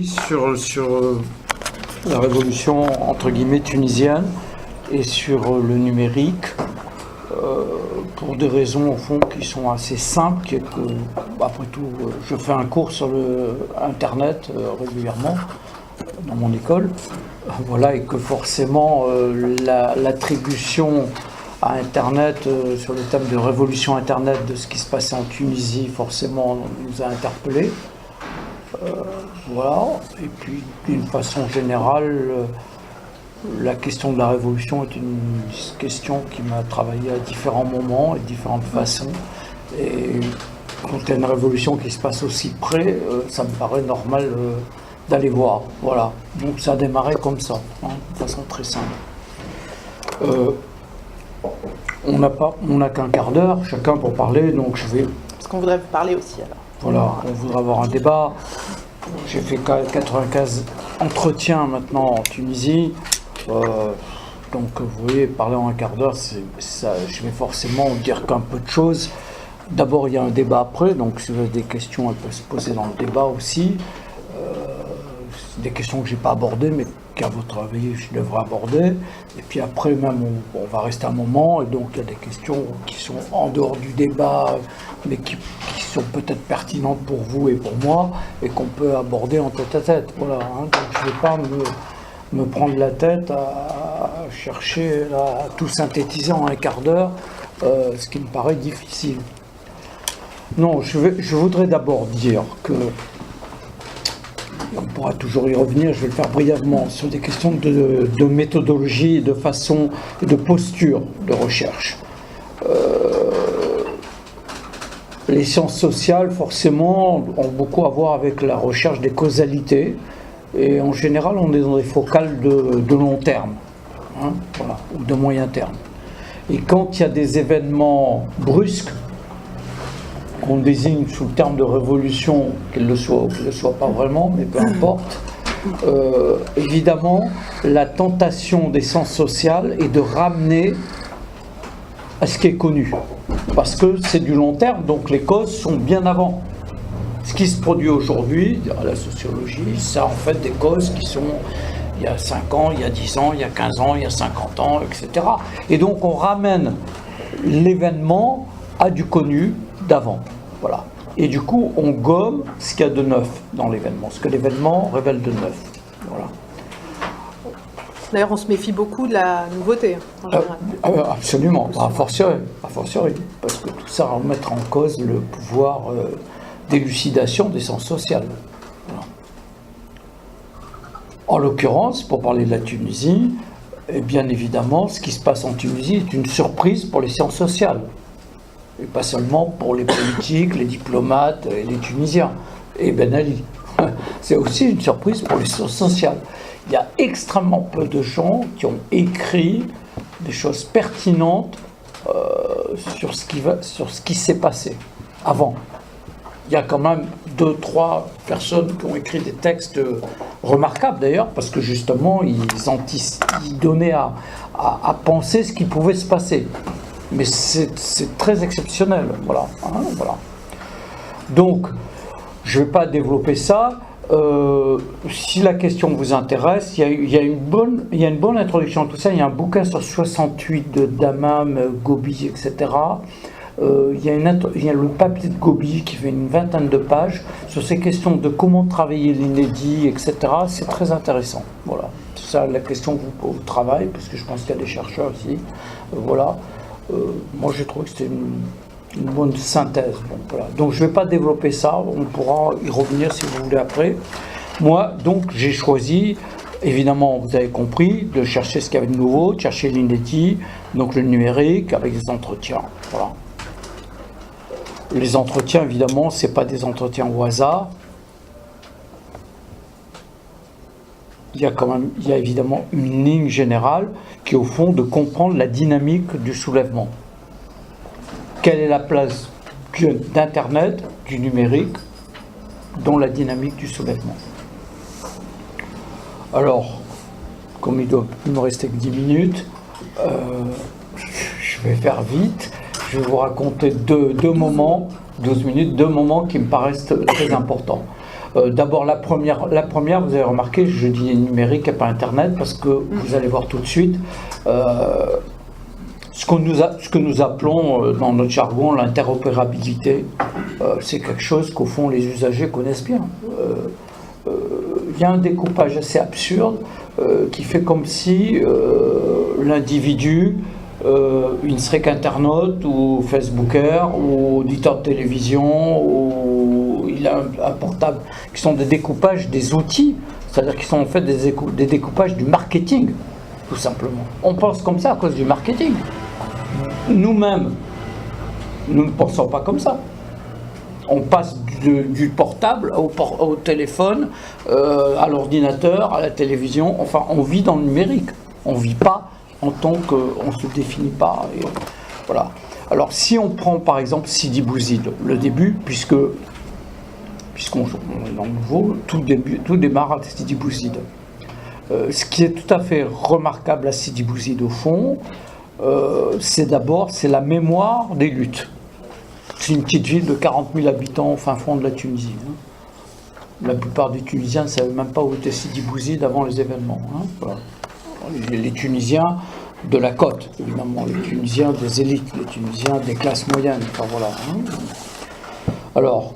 Sur la révolution entre guillemets tunisienne et sur le numérique, pour des raisons au fond qui sont assez simples, qui est que, après tout, je fais un cours sur le Internet régulièrement dans mon école, voilà, et que forcément l'attribution à Internet sur le thème de révolution Internet de ce qui se passait en Tunisie forcément nous a interpellés. Voilà, et puis d'une façon générale, la question de la révolution est une question qui m'a travaillé à différents moments et de différentes façons. Et quand il y a une révolution qui se passe aussi près, ça me paraît normal d'aller voir. Voilà, donc ça a démarré comme ça, de façon très simple. On n'a qu'un quart d'heure, chacun pour parler, donc je vais... Parce qu'on voudrait vous parler aussi alors. Voilà, on voudrait avoir un débat. J'ai fait 95 entretiens maintenant en Tunisie. Donc vous voyez, parler en un quart d'heure, je vais forcément dire qu'un peu de choses. D'abord, il y a un débat après, donc si vous avez des questions, elles peuvent se poser dans le débat aussi. Des questions que je n'ai pas abordées, mais qu'à votre avis, je devrais aborder. Et puis après, même, on va rester un moment, et donc il y a des questions qui sont en dehors du débat, mais qui sont peut-être pertinentes pour vous et pour moi, et qu'on peut aborder en tête-à-tête. Voilà, donc je ne vais pas me prendre la tête à chercher à tout synthétiser en un quart d'heure, ce qui me paraît difficile. Non, je voudrais d'abord dire que, on pourra toujours y revenir, je vais le faire brièvement, sur des questions de méthodologie, de façon, de posture de recherche. Les sciences sociales, forcément, ont beaucoup à voir avec la recherche des causalités, et en général, on est dans des focales de long terme, voilà, ou de moyen terme. Et quand il y a des événements brusques, qu'on désigne sous le terme de révolution, qu'elle ne le soit pas vraiment, mais peu importe, évidemment, la tentation des sciences sociales est de ramener à ce qui est connu. Parce que c'est du long terme, donc les causes sont bien avant. Ce qui se produit aujourd'hui, dans la sociologie, ça en fait des causes qui sont il y a 5 ans, il y a 10 ans, il y a 15 ans, il y a 50 ans, etc. Et donc on ramène l'événement à du connu d'avant. Voilà. Et du coup, on gomme ce qu'il y a de neuf dans l'événement, ce que l'événement révèle de neuf. Voilà. D'ailleurs, on se méfie beaucoup de la nouveauté, en général. Absolument, a fortiori, parce que tout ça va remettre en cause le pouvoir d'élucidation des sciences sociales. Voilà. En l'occurrence, pour parler de la Tunisie, bien évidemment, ce qui se passe en Tunisie est une surprise pour les sciences sociales. Et pas seulement pour les politiques, les diplomates et les Tunisiens, et Ben Ali. C'est aussi une surprise pour les sciences sociales. Il y a extrêmement peu de gens qui ont écrit des choses pertinentes sur ce qui s'est passé avant. Il y a quand même 2-3 personnes qui ont écrit des textes remarquables d'ailleurs, parce que justement, ils donnaient à penser ce qui pouvait se passer. Mais c'est très exceptionnel, voilà. Voilà. Donc, je ne vais pas développer ça. Si la question vous intéresse, il y a une bonne introduction à tout ça. Il y a un bouquin sur 68 de Dammam, Gobi, etc. Il y a le papier de Gobi qui fait une 20aine de pages sur ces questions de comment travailler l'inédit, etc. C'est très intéressant. Voilà. C'est ça la question que vous posez au travail, parce que je pense qu'il y a des chercheurs aussi. Voilà. Moi, j'ai trouvé que c'était une bonne synthèse. Voilà. Donc, je ne vais pas développer ça. On pourra y revenir si vous voulez après. Moi, donc, j'ai choisi, évidemment, vous avez compris, de chercher ce qu'il y avait de nouveau, de chercher l'inédit, donc le numérique, avec des entretiens. Voilà. Les entretiens, évidemment, ce n'est pas des entretiens au hasard. Il y a évidemment une ligne générale qui est au fond de comprendre la dynamique du soulèvement. Quelle est la place d'Internet, du numérique, dans la dynamique du soulèvement? Alors, comme il me restait que 10 minutes, je vais faire vite. Je vais vous raconter deux moments, 12 minutes, deux moments qui me paraissent très importants. D'abord, la première, vous avez remarqué, je dis numérique et pas Internet, parce que vous allez voir tout de suite ce que nous appelons dans notre jargon l'interopérabilité. C'est quelque chose qu'au fond les usagers connaissent bien. Il y a un découpage assez absurde qui fait comme si l'individu, il ne serait qu'internaute ou Facebooker ou auditeur de télévision ou il a un portable, qui sont des découpages des outils, c'est-à-dire qu'ils sont en fait des découpages du marketing, tout simplement. On pense comme ça à cause du marketing. Nous-mêmes, nous ne pensons pas comme ça. On passe du portable au téléphone, à l'ordinateur, à la télévision, enfin on vit dans le numérique. On ne vit pas en tant qu'on ne se définit pas. Et voilà. Alors si on prend par exemple Sidi Bouzid, le début, puisqu'on est dans le nouveau, tout démarre à Sidi Bouzid. Ce qui est tout à fait remarquable à Sidi Bouzid au fond, c'est la mémoire des luttes. C'est une petite ville de 40 000 habitants au fin fond de la Tunisie. La plupart des Tunisiens ne savaient même pas où était Sidi Bouzid avant les événements. Voilà. Les Tunisiens de la côte, évidemment, les Tunisiens des élites, les Tunisiens des classes moyennes. Enfin, voilà. Alors,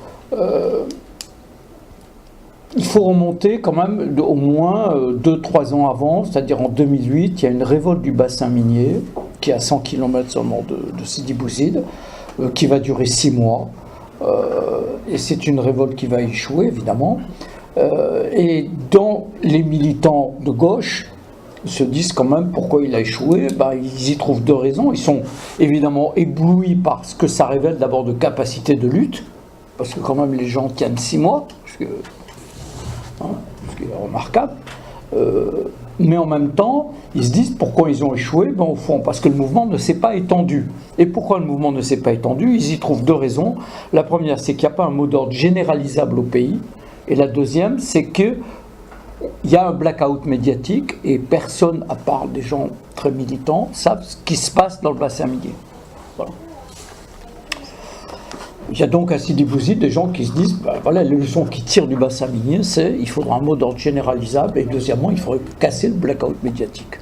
il faut remonter quand même au moins 2-3 ans avant, c'est-à-dire en 2008, il y a une révolte du bassin minier, qui est à 100 km seulement de Sidi Bouzid, qui va durer 6 mois. Et c'est une révolte qui va échouer, évidemment. Et dans les militants de gauche, ils se disent quand même pourquoi il a échoué. Ils y trouvent 2 raisons. Ils sont évidemment éblouis par ce que ça révèle d'abord de capacité de lutte, parce que quand même les gens tiennent 6 mois, ce qui est remarquable. Mais en même temps, ils se disent pourquoi ils ont échoué. Au fond, parce que le mouvement ne s'est pas étendu. Et pourquoi le mouvement ne s'est pas étendu? Ils y trouvent 2 raisons. La première, c'est qu'il n'y a pas un mot d'ordre généralisable au pays. Et la deuxième, c'est qu'il y a un blackout médiatique et personne, à part des gens très militants, savent ce qui se passe dans le bassin minier. Voilà. Il y a donc à Sidi Bouzid des gens qui se disent voilà, les leçons qui tirent du bassin minier, c'est il faudra un mot d'ordre généralisable et deuxièmement, il faudrait casser le blackout médiatique.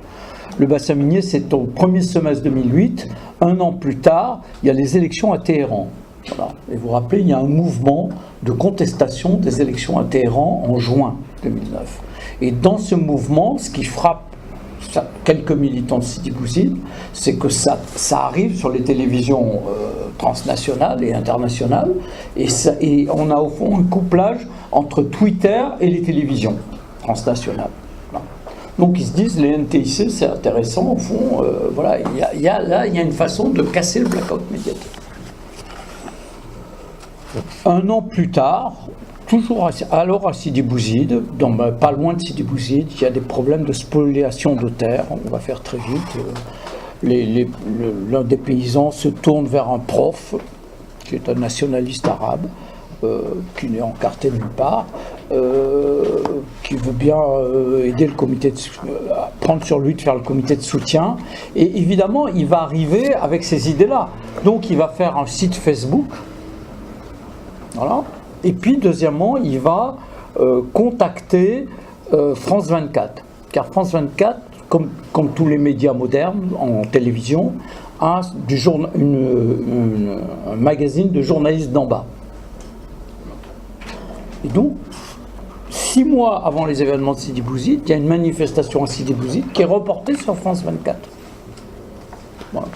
Le bassin minier, c'est au premier semestre 2008. 1 an plus tard, il y a les élections à Téhéran. Voilà. Et vous vous rappelez, il y a un mouvement de contestation des élections à Téhéran en juin 2009. Et dans ce mouvement, ce qui frappe quelques militants de Sidi Bouzid, c'est que ça arrive sur les télévisions transnationales et internationales, et on a au fond un couplage entre Twitter et les télévisions transnationales. Voilà. Donc ils se disent, les NTIC, c'est intéressant, au fond, voilà, il y a une façon de casser le blackout médiatique. 1 an plus tard, toujours alors à Sidi Bouzid, pas loin de Sidi Bouzid, il y a des problèmes de spoliation de terre. On va faire très vite. L'un des paysans se tourne vers un prof, qui est un nationaliste arabe, qui n'est encarté nulle part, qui veut bien aider le comité, prendre sur lui de faire le comité de soutien. Et évidemment, il va arriver avec ces idées-là. Donc il va faire un site Facebook. Voilà. Et puis, deuxièmement, il va contacter France 24. Car France 24, comme tous les médias modernes en télévision, a un magazine de journalistes d'en bas. Et donc, 6 mois avant les événements de Sidi Bouzid, il y a une manifestation à Sidi Bouzid qui est reportée sur France 24. Voilà.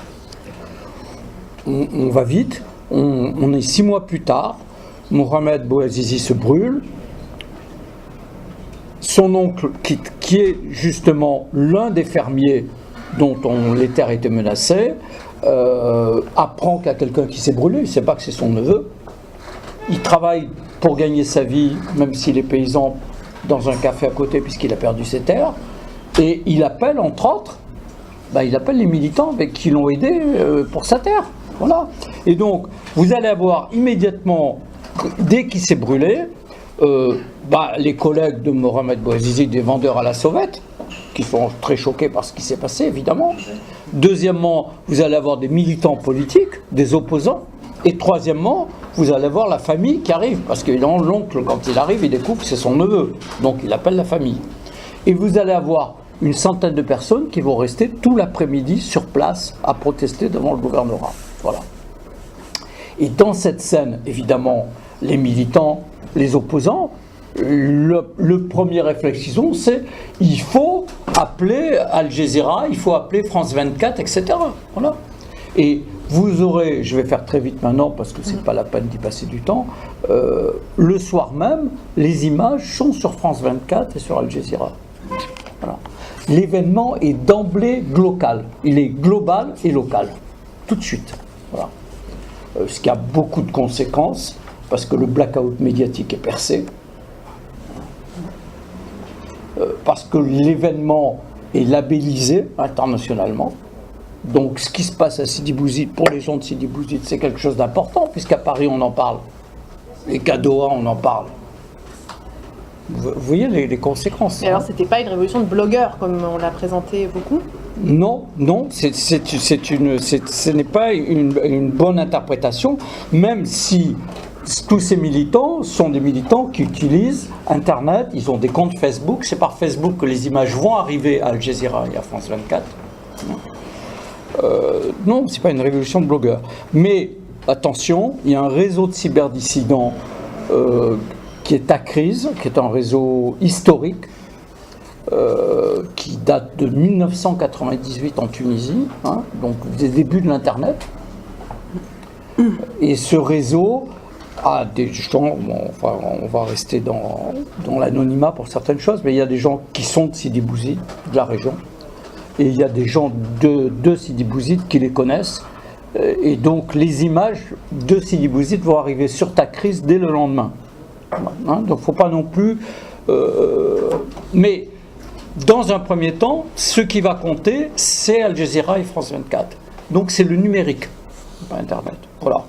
On va vite. On est 6 mois plus tard. Mohamed Bouazizi se brûle. Son oncle, qui est justement l'un des fermiers dont les terres étaient menacées, apprend qu'il y a quelqu'un qui s'est brûlé. Il ne sait pas que c'est son neveu. Il travaille pour gagner sa vie, même s'il est paysan, dans un café à côté, puisqu'il a perdu ses terres. Et il appelle, entre autres, il appelle les militants qui l'ont aidé pour sa terre. Voilà. Et donc, vous allez avoir immédiatement, dès qu'il s'est brûlé, les collègues de Mohamed Bouazizi, des vendeurs à la sauvette, qui sont très choqués par ce qui s'est passé, évidemment. Deuxièmement, vous allez avoir des militants politiques, des opposants, Et troisièmement, vous allez voir la famille qui arrive, parce que l'oncle, quand il arrive, il découvre que c'est son neveu, donc il appelle la famille. Et vous allez avoir une centaine de personnes qui vont rester tout l'après-midi sur place à protester devant le gouvernorat. Voilà. Et dans cette scène, évidemment, les militants, les opposants, le premier réflexe qu'ils ont, c'est il faut appeler Al Jazeera, il faut appeler France 24, etc. Voilà. Et vous aurez, je vais faire très vite maintenant parce que c'est pas la peine d'y passer du temps, le soir même, les images sont sur France 24 et sur Al Jazeera. Voilà. L'événement est d'emblée local, il est global et local, tout de suite. Voilà. Ce qui a beaucoup de conséquences, parce que le blackout médiatique est percé, parce que l'événement est labellisé internationalement. Donc ce qui se passe à Sidi Bouzid, pour les gens de Sidi Bouzid, c'est quelque chose d'important, puisqu'à Paris on en parle, et qu'à Doha on en parle. Vous voyez les conséquences. Et alors c'était pas une révolution de blogueurs, comme on l'a présenté beaucoup? Non, ce n'est pas une bonne interprétation, même si tous ces militants sont des militants qui utilisent Internet, ils ont des comptes Facebook, c'est par Facebook que les images vont arriver à Al Jazeera et à France 24. Non, ce n'est pas une révolution de blogueurs. Mais attention, il y a un réseau de cyberdissidents qui est à crise, qui est un réseau historique, qui date de 1998 en Tunisie, hein, donc des débuts de l'Internet. Et ce réseau a des gens, bon, enfin, on va rester dans l'anonymat pour certaines choses, mais il y a des gens qui sont de Sidi Bouzid, de la région, et il y a des gens de Sidi Bouzid qui les connaissent, et donc les images de Sidi Bouzid vont arriver sur ta crise dès le lendemain. Hein, donc il ne faut pas non plus... mais dans un premier temps, ce qui va compter, c'est Al Jazeera et France 24. Donc c'est le numérique, pas Internet. Voilà.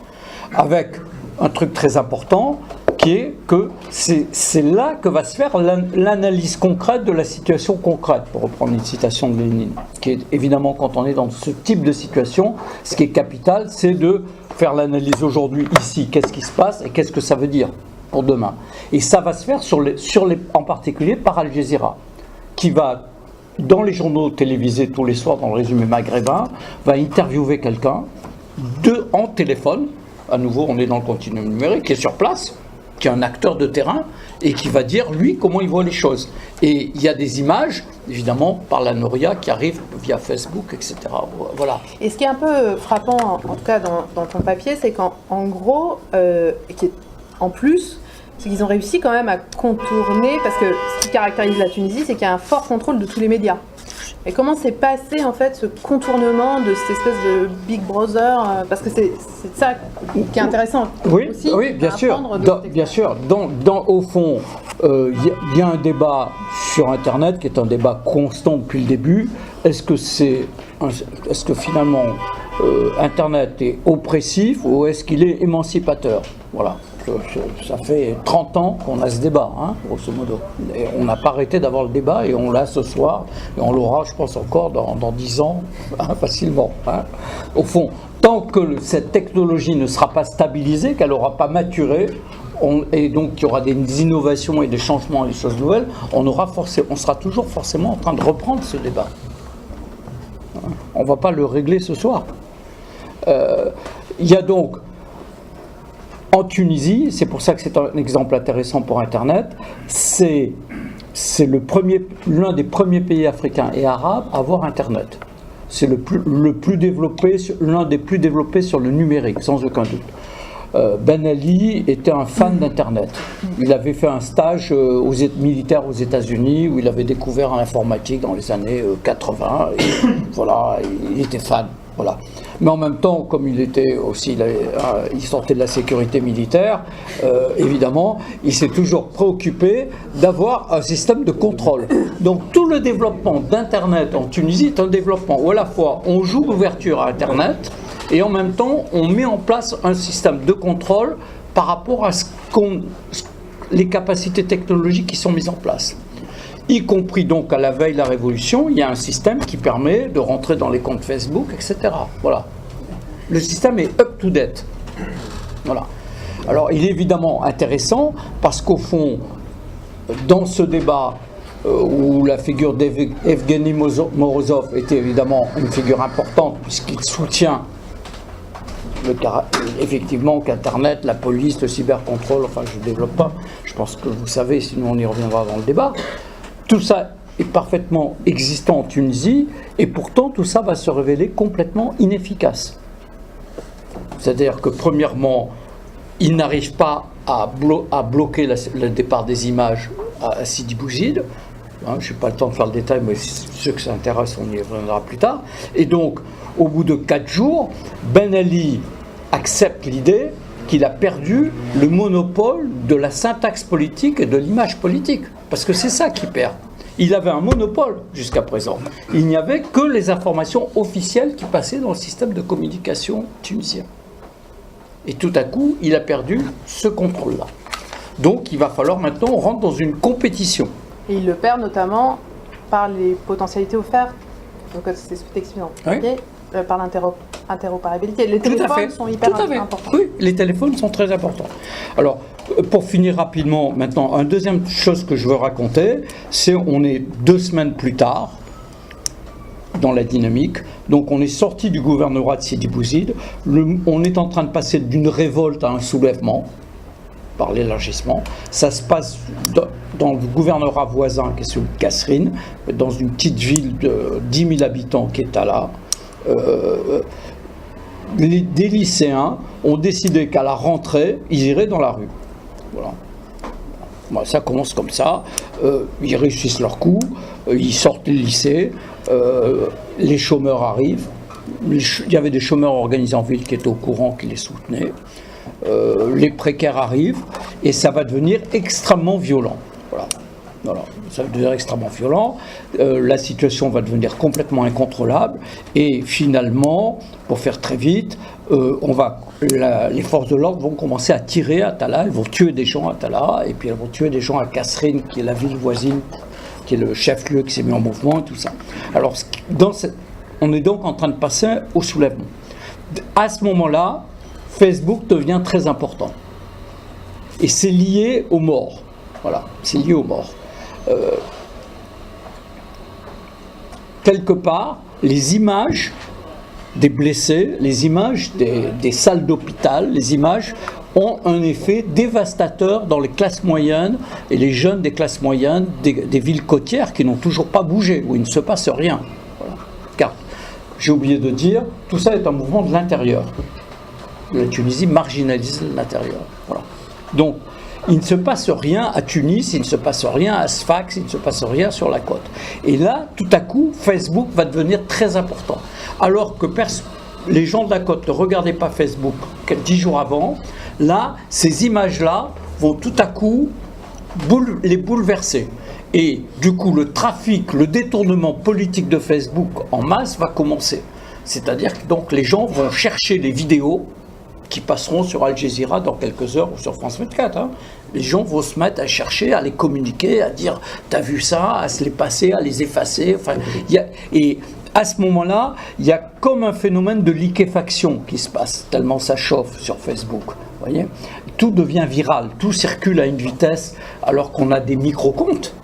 Avec un truc très important, qui est que c'est là que va se faire l'analyse concrète de la situation concrète, pour reprendre une citation de Lénine. Ce qui est évidemment, quand on est dans ce type de situation, ce qui est capital, c'est de faire l'analyse aujourd'hui, ici, qu'est-ce qui se passe et qu'est-ce que ça veut dire pour demain. Et ça va se faire en particulier par Al Jazeera, qui va, dans les journaux télévisés tous les soirs, dans le résumé maghrébin, va interviewer quelqu'un en téléphone. À nouveau, on est dans le continuum numérique, qui est sur place, qui est un acteur de terrain, et qui va dire, lui, comment il voit les choses. Et il y a des images, évidemment, par la Noria, qui arrivent via Facebook, etc. Voilà. Et ce qui est un peu frappant, en tout cas dans ton papier, c'est qu'en gros, en plus, c'est qu'ils ont réussi quand même à contourner, parce que ce qui caractérise la Tunisie, c'est qu'il y a un fort contrôle de tous les médias. Et comment s'est passé en fait ce contournement de cette espèce de Big Brother, parce que c'est ça qui est intéressant. Oui, aussi, oui, bien sûr. Bien sûr. Au fond, il y a un débat sur Internet qui est un débat constant depuis le début. Est-ce que finalement Internet est oppressif ou est-ce qu'il est émancipateur? Voilà. Ça fait 30 ans qu'on a ce débat, hein, grosso modo. Et on n'a pas arrêté d'avoir le débat et on l'a ce soir, et on l'aura, je pense, encore dans 10 ans, hein, facilement. Hein. Au fond, tant que cette technologie ne sera pas stabilisée, qu'elle n'aura pas maturé, et donc qu'il y aura des innovations et des changements et des choses nouvelles, on sera toujours forcément en train de reprendre ce débat. On ne va pas le régler ce soir. Il y a donc... En Tunisie, c'est pour ça que c'est un exemple intéressant pour Internet, c'est l'un des premiers pays africains et arabes à avoir Internet. C'est l'un des plus développés sur le numérique, sans aucun doute. Ben Ali était un fan d'Internet. Il avait fait un stage militaire aux États-Unis où il avait découvert l'informatique dans les années 80. Et voilà, il était fan. Voilà. Mais en même temps, comme il était aussi, il sortait de la sécurité militaire, évidemment, il s'est toujours préoccupé d'avoir un système de contrôle. Donc tout le développement d'Internet en Tunisie est un développement où à la fois on joue l'ouverture à Internet et en même temps on met en place un système de contrôle par rapport à les capacités technologiques qui sont mises en place. Y compris donc à la veille de la Révolution, il y a un système qui permet de rentrer dans les comptes Facebook, etc. Voilà. Le système est up-to-date. Voilà. Alors, il est évidemment intéressant parce qu'au fond, dans ce débat où la figure d'Evgeny Morozov était évidemment une figure importante puisqu'il soutient effectivement qu'Internet, la police, le cybercontrôle, enfin je ne développe pas, je pense que vous savez, sinon on y reviendra dans le débat. Tout ça est parfaitement existant en Tunisie et pourtant tout ça va se révéler complètement inefficace. C'est-à-dire que premièrement, il n'arrive pas à bloquer le départ des images à Sidi Bouzid. Je n'ai pas le temps de faire le détail, mais ceux que ça intéresse, on y reviendra plus tard. Et donc, au bout de 4 jours, Ben Ali accepte l'idée qu'il a perdu le monopole de la syntaxe politique et de l'image politique. Parce que c'est ça qu'il perd. Il avait un monopole jusqu'à présent. Il n'y avait que les informations officielles qui passaient dans le système de communication tunisien. Et tout à coup, il a perdu ce contrôle-là. Donc, il va falloir maintenant qu'on rentre dans une compétition. Et il le perd notamment par les potentialités offertes, donc c'est ce que tu expliques par l'interopérabilité. Les téléphones sont hyper importants. Oui, les téléphones sont très importants. Alors, pour finir rapidement, maintenant, une deuxième chose que je veux raconter, c'est on est 2 semaines plus tard dans la dynamique. Donc on est sorti du gouvernorat de Sidi Bouzid. On est en train de passer d'une révolte à un soulèvement par l'élargissement. Ça se passe dans le gouvernorat voisin qui est celui de Kasserine, dans une petite ville de 10 000 habitants qui est Talla. Des lycéens ont décidé qu'à la rentrée, ils iraient dans la rue. Voilà. Bon, ça commence comme ça. Ils réussissent leur coup, ils sortent du lycée, les chômeurs arrivent. Il y avait des chômeurs organisés en ville qui étaient au courant, qui les soutenaient. Les précaires arrivent et ça va devenir extrêmement violent. Voilà. Ça va devenir extrêmement violent. La situation va devenir complètement incontrôlable et finalement, pour faire très vite, les forces de l'ordre vont commencer à tirer à Talla. Elles vont tuer des gens à Talla et puis elles vont tuer des gens à Kasserine, qui est la ville voisine, qui est le chef-lieu qui s'est mis en mouvement et tout ça. Alors, on est donc en train de passer au soulèvement. À ce moment-là, Facebook devient très important. Et c'est lié aux morts. Voilà, c'est lié aux morts. Quelque part, les images des blessés, les images des salles d'hôpital, les images ont un effet dévastateur dans les classes moyennes et les jeunes des classes moyennes des villes côtières qui n'ont toujours pas bougé, où il ne se passe rien. Voilà. Car, j'ai oublié de dire, tout ça est un mouvement de l'intérieur. La Tunisie marginalise l'intérieur. Voilà. Donc, il ne se passe rien à Tunis, il ne se passe rien à Sfax, il ne se passe rien sur la côte. Et là, tout à coup, Facebook va devenir très important. Alors que les gens de la côte ne regardaient pas Facebook 10 jours avant, là, ces images-là vont tout à coup les bouleverser. Et du coup, le trafic, le détournement politique de Facebook en masse va commencer. C'est-à-dire que donc, les gens vont chercher les vidéos qui passeront sur Al Jazeera dans quelques heures ou sur France 24. Hein. Les gens vont se mettre à chercher, à les communiquer, à dire « t'as vu ça », à se les passer, à les effacer. Enfin, et à ce moment-là, il y a comme un phénomène de liquéfaction qui se passe, tellement ça chauffe sur Facebook. Vous voyez, tout devient viral, tout circule à une vitesse alors qu'on a des micro-comptes.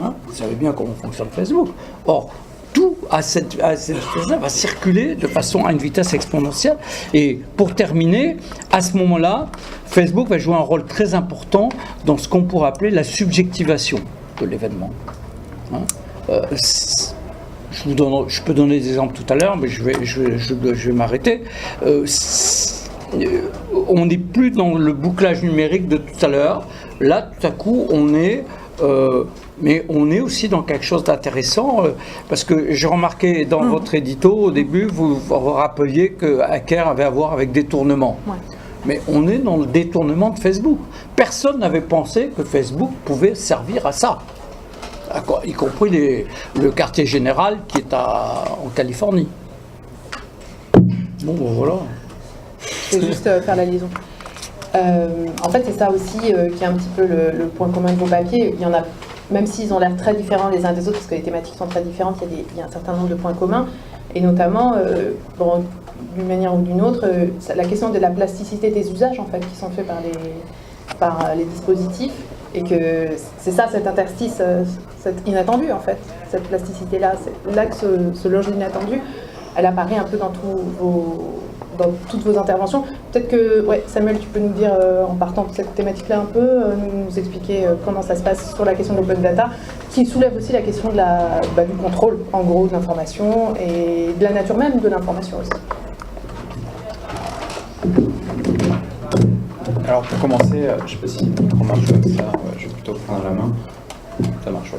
Hein, vous savez bien comment fonctionne Facebook. Or, tout à cette vitesse-là va circuler de façon à une vitesse exponentielle. Et pour terminer, à ce moment-là, Facebook va jouer un rôle très important dans ce qu'on pourrait appeler la subjectivation de l'événement. Hein, je peux donner des exemples tout à l'heure, mais je vais m'arrêter. On n'est plus dans le bouclage numérique de tout à l'heure. Là, tout à coup, mais on est aussi dans quelque chose d'intéressant, parce que j'ai remarqué dans votre édito, au début, vous rappeliez que hacker avait à voir avec détournement. Ouais. Mais on est dans le détournement de Facebook. Personne n'avait pensé que Facebook pouvait servir à ça, y compris le quartier général qui est en Californie. Bon, voilà. Je vais juste faire la liaison. En fait, c'est ça aussi qui est un petit peu le point commun de vos papiers. Il y en a, même s'ils ont l'air très différents les uns des autres, parce que les thématiques sont très différentes, il y a un certain nombre de points communs. Et notamment, d'une manière ou d'une autre, la question de la plasticité des usages en fait qui sont faits par les dispositifs, et que c'est ça cet interstice, cet inattendu en fait, cette plasticité-là, c'est là que se loge l'inattendu. Elle apparaît un peu dans toutes vos interventions. Peut-être que, Samuel, tu peux nous dire, en partant de cette thématique-là un peu, nous expliquer comment ça se passe sur la question de l'open data, qui soulève aussi la question du contrôle, en gros, de l'information et de la nature même de l'information aussi. Alors pour commencer, je ne sais pas si le micro marche comme ça, je vais plutôt prendre la main. Ça marche,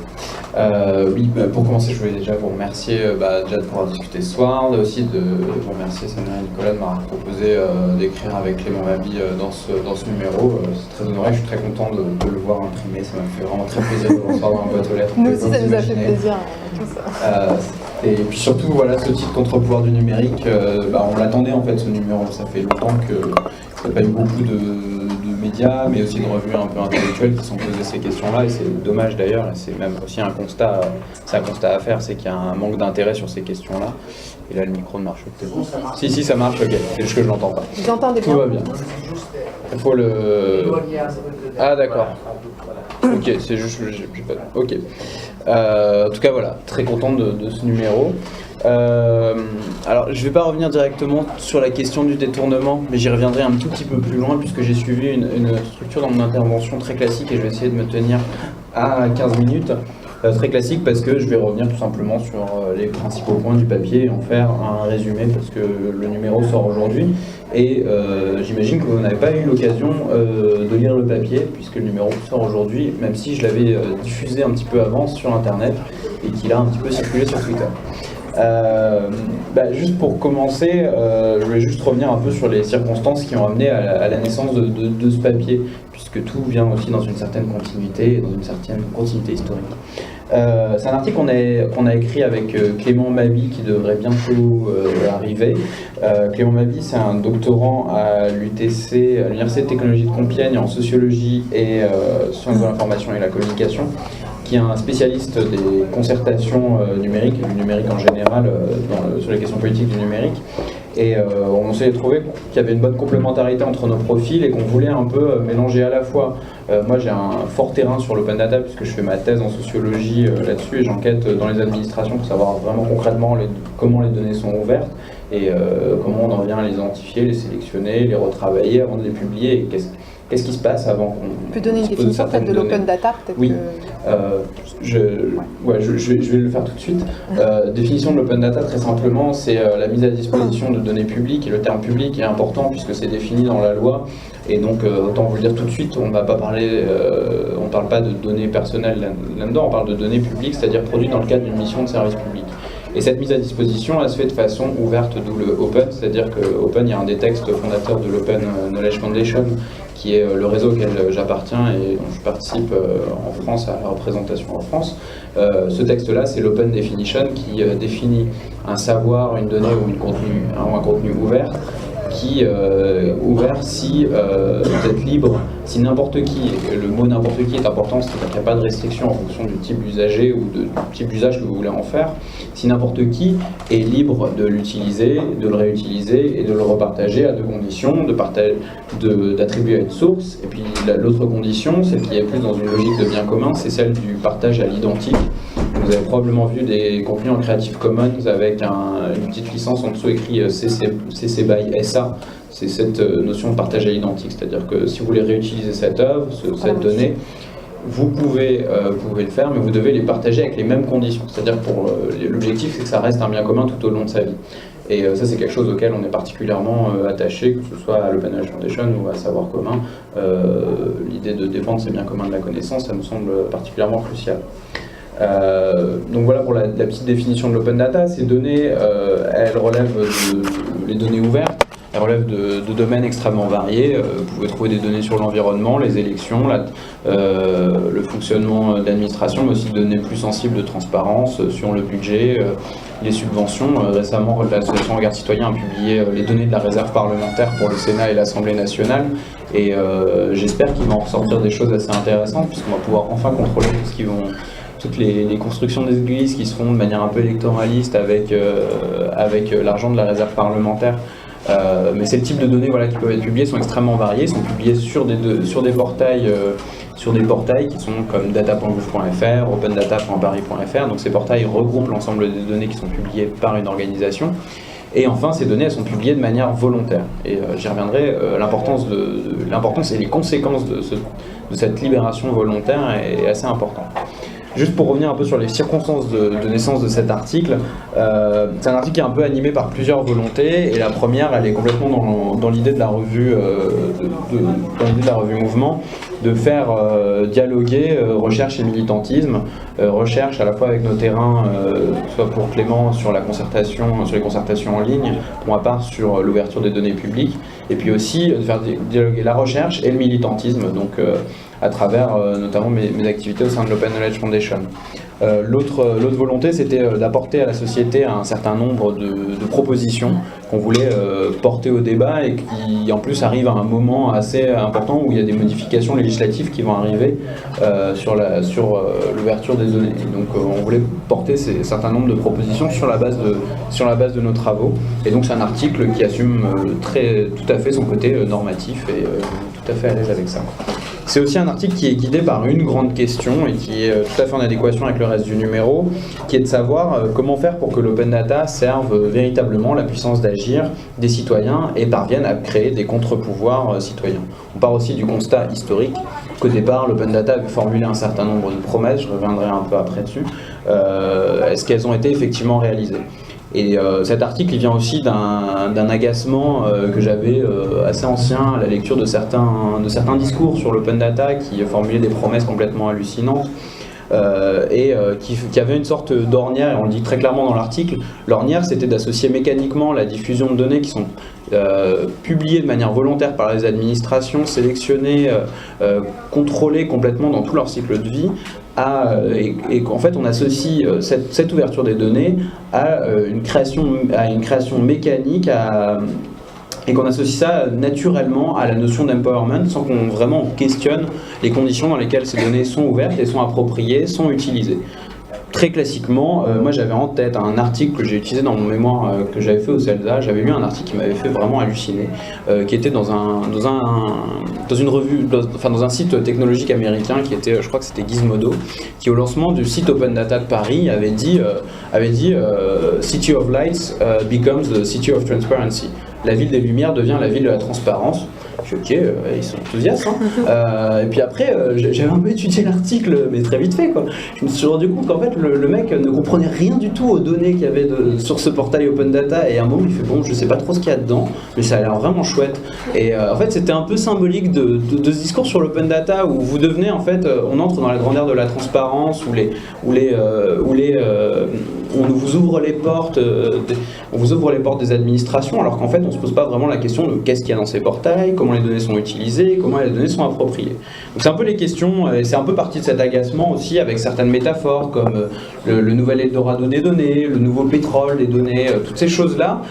oui. Pour commencer, je voulais déjà vous remercier déjà de pouvoir discuter ce soir, aussi de vous remercier Samuel et Nicolas de m'avoir proposé d'écrire avec Clément Mabi dans ce numéro. C'est très honoré, je suis très content de le voir imprimé, ça m'a fait vraiment très plaisir de le recevoir dans la boîte aux lettres. Nous aussi, ça nous a fait plaisir, tout ça. Et puis surtout, voilà, ce titre Contre-pouvoir du numérique, on l'attendait en fait ce numéro, ça fait longtemps qu'il n'y a pas eu beaucoup de médias, mais aussi de revues un peu intellectuelles qui sont posées ces questions-là, et c'est dommage d'ailleurs, c'est même aussi un constat à faire, c'est qu'il y a un manque d'intérêt sur ces questions-là. Et là, le micro ne marche peut-être pas. Si, ça marche, ok, c'est juste que je l'entends pas. Vous entendez bien. Tout va bien. Il faut le... Ah d'accord. Ok, c'est juste... Ok. En tout cas, voilà, très content de ce numéro. Alors, je ne vais pas revenir directement sur la question du détournement, mais j'y reviendrai un tout petit peu plus loin, puisque j'ai suivi une structure dans mon intervention très classique, et je vais essayer de me tenir à 15 minutes. Très classique parce que je vais revenir tout simplement sur les principaux points du papier et en faire un résumé, parce que le numéro sort aujourd'hui. Et j'imagine que vous n'avez pas eu l'occasion de lire le papier, puisque le numéro sort aujourd'hui, même si je l'avais diffusé un petit peu avant sur Internet et qu'il a un petit peu circulé sur Twitter. Juste pour commencer, je voulais juste revenir un peu sur les circonstances qui ont amené à la naissance de ce papier, puisque tout vient aussi dans une certaine continuité, et dans une certaine continuité historique. C'est un article qu'on a écrit avec Clément Mabi, qui devrait bientôt arriver. Clément Mabi, c'est un doctorant à l'UTC, à l'Université de technologie de Compiègne, en sociologie et sciences de l'information et la communication, qui est un spécialiste des concertations numériques, et du numérique en général, sur les questions politiques du numérique. Et on s'est trouvé qu'il y avait une bonne complémentarité entre nos profils et qu'on voulait un peu mélanger à la fois. Moi, j'ai un fort terrain sur l'open data, puisque je fais ma thèse en sociologie là-dessus, et j'enquête dans les administrations pour savoir vraiment concrètement comment les données sont ouvertes et comment on en vient à les identifier, les sélectionner, les retravailler avant de les publier, et qu'est-ce qui se passe avant qu'on... On peut donner une définition peut-être de l'open data, peut-être. Oui, je vais le faire tout de suite. Définition de l'open data, très simplement, c'est la mise à disposition de données publiques, et le terme public est important puisque c'est défini dans la loi, et donc autant vous le dire tout de suite, on ne va pas parler, on parle pas de données personnelles là-dedans, on parle de données publiques, c'est-à-dire produites dans le cadre d'une mission de service public. Et cette mise à disposition, elle se fait de façon ouverte, d'où le Open, c'est-à-dire que Open, il y a un des textes fondateurs de l'Open Knowledge Foundation, qui est le réseau auquel j'appartiens et dont je participe en France, à la représentation en France. Ce texte-là, c'est l'Open Definition, qui définit un savoir, une donnée ou un contenu ouvert, qui ouvert si vous êtes libre, si n'importe qui, le mot n'importe qui est important, c'est-à-dire qu'il n'y a pas de restriction en fonction du type d'usager ou du type d'usage que vous voulez en faire, si n'importe qui est libre de l'utiliser, de le réutiliser et de le repartager à deux conditions, d'attribuer à une source, et puis l'autre condition, celle qui est plus dans une logique de bien commun, c'est celle du partage à l'identique. Vous avez probablement vu des contenus en Creative Commons avec une petite licence en dessous écrit CC BY SA. C'est cette notion de partage à l'identique, c'est-à-dire que si vous voulez réutiliser cette œuvre, cette donnée, vous pouvez le faire, mais vous devez les partager avec les mêmes conditions. C'est-à-dire pour l'objectif, c'est que ça reste un bien commun tout au long de sa vie. Et ça, c'est quelque chose auquel on est particulièrement attaché, que ce soit à l'Open Knowledge Foundation ou à Savoir Commun. L'idée de défendre ces biens communs de la connaissance, ça me semble particulièrement crucial. Donc voilà pour la petite définition de l'open data. Ces données, elles relèvent les données ouvertes, elles relèvent de domaines extrêmement variés. Vous pouvez trouver des données sur l'environnement, les élections, le fonctionnement de l'administration, mais aussi des données plus sensibles de transparence sur le budget, les subventions. Récemment, l'association Regard Citoyen a publié les données de la réserve parlementaire pour le Sénat et l'Assemblée nationale. Et j'espère qu'il va en ressortir des choses assez intéressantes, puisqu'on va pouvoir enfin contrôler tout ce qu'ils vont toutes les constructions des églises qui se font de manière un peu électoraliste avec l'argent de la réserve parlementaire. Mais c'est le type de données qui peuvent être publiées, sont extrêmement variées, sont publiées sur des portails qui sont comme data.gouv.fr, opendata.paris.fr. Donc ces portails regroupent l'ensemble des données qui sont publiées par une organisation. Et enfin, ces données, elles sont publiées de manière volontaire. Et j'y reviendrai, l'importance et les conséquences de cette libération volontaire est assez importante. Juste pour revenir un peu sur les circonstances de naissance de cet article, c'est un article qui est un peu animé par plusieurs volontés, et la première, elle est complètement dans l'idée de la revue, Mouvement, de faire dialoguer recherche et militantisme, recherche à la fois avec nos terrains, soit pour Clément sur les concertations en ligne, pour ma part sur l'ouverture des données publiques, et puis aussi de faire dialoguer la recherche et le militantisme, donc à travers notamment mes activités au sein de l'Open Knowledge Foundation. L'autre volonté, c'était d'apporter à la société un certain nombre de propositions qu'on voulait porter au débat et qui en plus arrivent à un moment assez important où il y a des modifications législatives qui vont arriver sur l'ouverture des données. Donc on voulait porter un certain nombre de propositions sur la base de nos travaux. Et donc c'est un article qui assume tout à fait son côté normatif et tout à fait à l'aise avec ça. C'est aussi un article qui est guidé par une grande question et qui est tout à fait en adéquation avec le reste du numéro, qui est de savoir comment faire pour que l'open data serve véritablement la puissance d'agir des citoyens et parvienne à créer des contre-pouvoirs citoyens. On part aussi du constat historique qu'au départ, l'open data avait formulé un certain nombre de promesses, je reviendrai un peu après dessus. Est-ce qu'elles ont été effectivement réalisées ? Et cet article il vient aussi d'un agacement que j'avais assez ancien à la lecture de certains discours sur l'open data qui formulaient des promesses complètement hallucinantes qui avait une sorte d'ornière, et on le dit très clairement dans l'article. L'ornière, c'était d'associer mécaniquement la diffusion de données qui sont publiées de manière volontaire par les administrations, sélectionnées, contrôlées complètement dans tout leur cycle de vie, et qu'en fait on associe cette ouverture des données à une création mécanique, et qu'on associe ça naturellement à la notion d'empowerment sans qu'on vraiment questionne les conditions dans lesquelles ces données sont ouvertes et sont appropriées, sont utilisées. Très classiquement, moi j'avais en tête un article que j'ai utilisé dans mon mémoire que j'avais fait au CELSA. J'avais lu un article qui m'avait fait vraiment halluciner, qui était dans une revue, dans un site technologique américain qui était, je crois que c'était Gizmodo, qui au lancement du site Open Data de Paris avait dit City of Lights becomes the City of Transparency. La ville des Lumières devient la ville de la transparence. Je suis ok, ils sont enthousiastes. Et puis après, j'avais un peu étudié l'article, mais très vite fait, quoi. Je me suis rendu compte qu'en fait, le mec ne comprenait rien du tout aux données qu'il y avait sur ce portail Open Data. Et à un moment, il fait bon, je sais pas trop ce qu'il y a dedans, mais ça a l'air vraiment chouette. Et en fait, c'était un peu symbolique de ce discours sur l'Open Data où vous devenez, en fait, on entre dans la grande ère de la transparence, où on vous ouvre les portes, des administrations, alors qu'en fait, on se pose pas vraiment la question de qu'est-ce qu'il y a dans ces portails, comment les données sont utilisées, comment les données sont appropriées. Donc c'est un peu les questions, et c'est un peu parti de cet agacement aussi avec certaines métaphores comme le nouvel Eldorado des données, le nouveau pétrole des données, toutes ces choses-là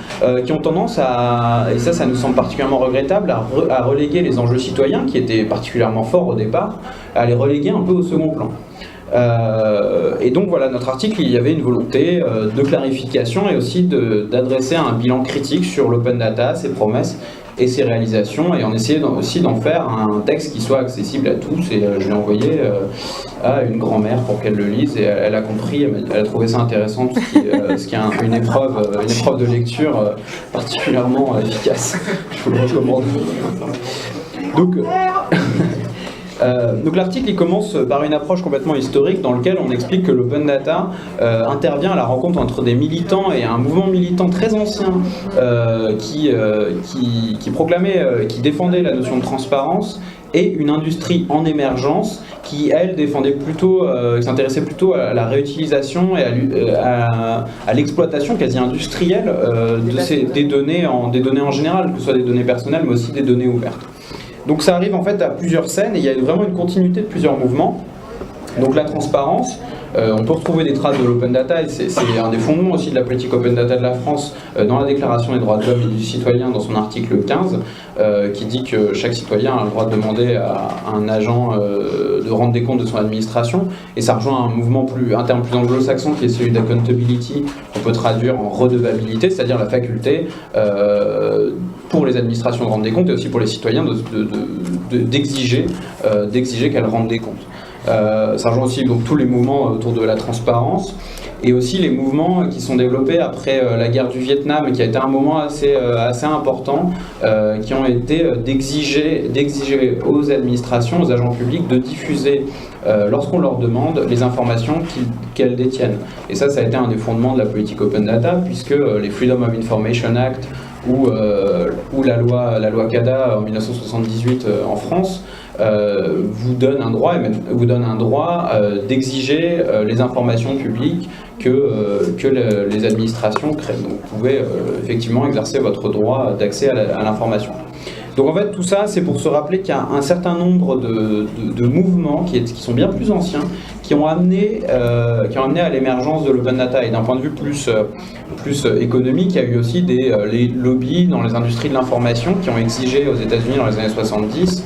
qui ont tendance à, et ça nous semble particulièrement regrettable, à reléguer les enjeux citoyens qui étaient particulièrement forts au départ, à les reléguer un peu au second plan. Et donc voilà, notre article, il y avait une volonté de clarification et aussi d'adresser un bilan critique sur l'open data, ses promesses et ses réalisations, et on essayait aussi d'en faire un texte qui soit accessible à tous. Et je l'ai envoyé à une grand-mère pour qu'elle le lise, et elle a compris, elle a trouvé ça intéressant, ce qui est une épreuve de lecture particulièrement efficace. Je vous le recommande. Donc l'article il commence par une approche complètement historique dans lequel on explique que l'open data intervient à la rencontre entre des militants et un mouvement militant très ancien qui proclamait, qui défendait la notion de transparence, et une industrie en émergence qui, elle, s'intéressait plutôt à la réutilisation et à l'exploitation quasi industrielle des données en général, que ce soit des données personnelles mais aussi des données ouvertes. Donc ça arrive en fait à plusieurs scènes, et il y a vraiment une continuité de plusieurs mouvements. Donc la transparence, on peut retrouver des traces de l'open data, et c'est un des fondements aussi de la politique open data de la France dans la Déclaration des droits de l'homme et du citoyen, dans son article 15, qui dit que chaque citoyen a le droit de demander à un agent de rendre des comptes de son administration, et ça rejoint un terme plus anglo-saxon qui est celui d'accountability, qu'on peut traduire en redevabilité, c'est-à-dire la faculté pour les administrations de rendre des comptes et aussi pour les citoyens d'exiger qu'elles rendent des comptes. Ça rejoint aussi donc tous les mouvements autour de la transparence et aussi les mouvements qui sont développés après la guerre du Vietnam, qui a été un moment assez important, qui ont été d'exiger aux administrations, aux agents publics de diffuser lorsqu'on leur demande les informations qu'elles détiennent. Et ça a été un des fondements de la politique open data, puisque les Freedom of Information Act ou la loi CADA en 1978 en France vous donne un droit, d'exiger les informations publiques que les administrations créent. Donc vous pouvez effectivement exercer votre droit d'accès à l'information. Donc en fait tout ça c'est pour se rappeler qu'il y a un certain nombre de mouvements qui sont bien plus anciens, qui ont amené à l'émergence de l'open data. Et d'un point de vue plus économique, il y a eu aussi les lobbies dans les industries de l'information qui ont exigé aux États-Unis dans les années 70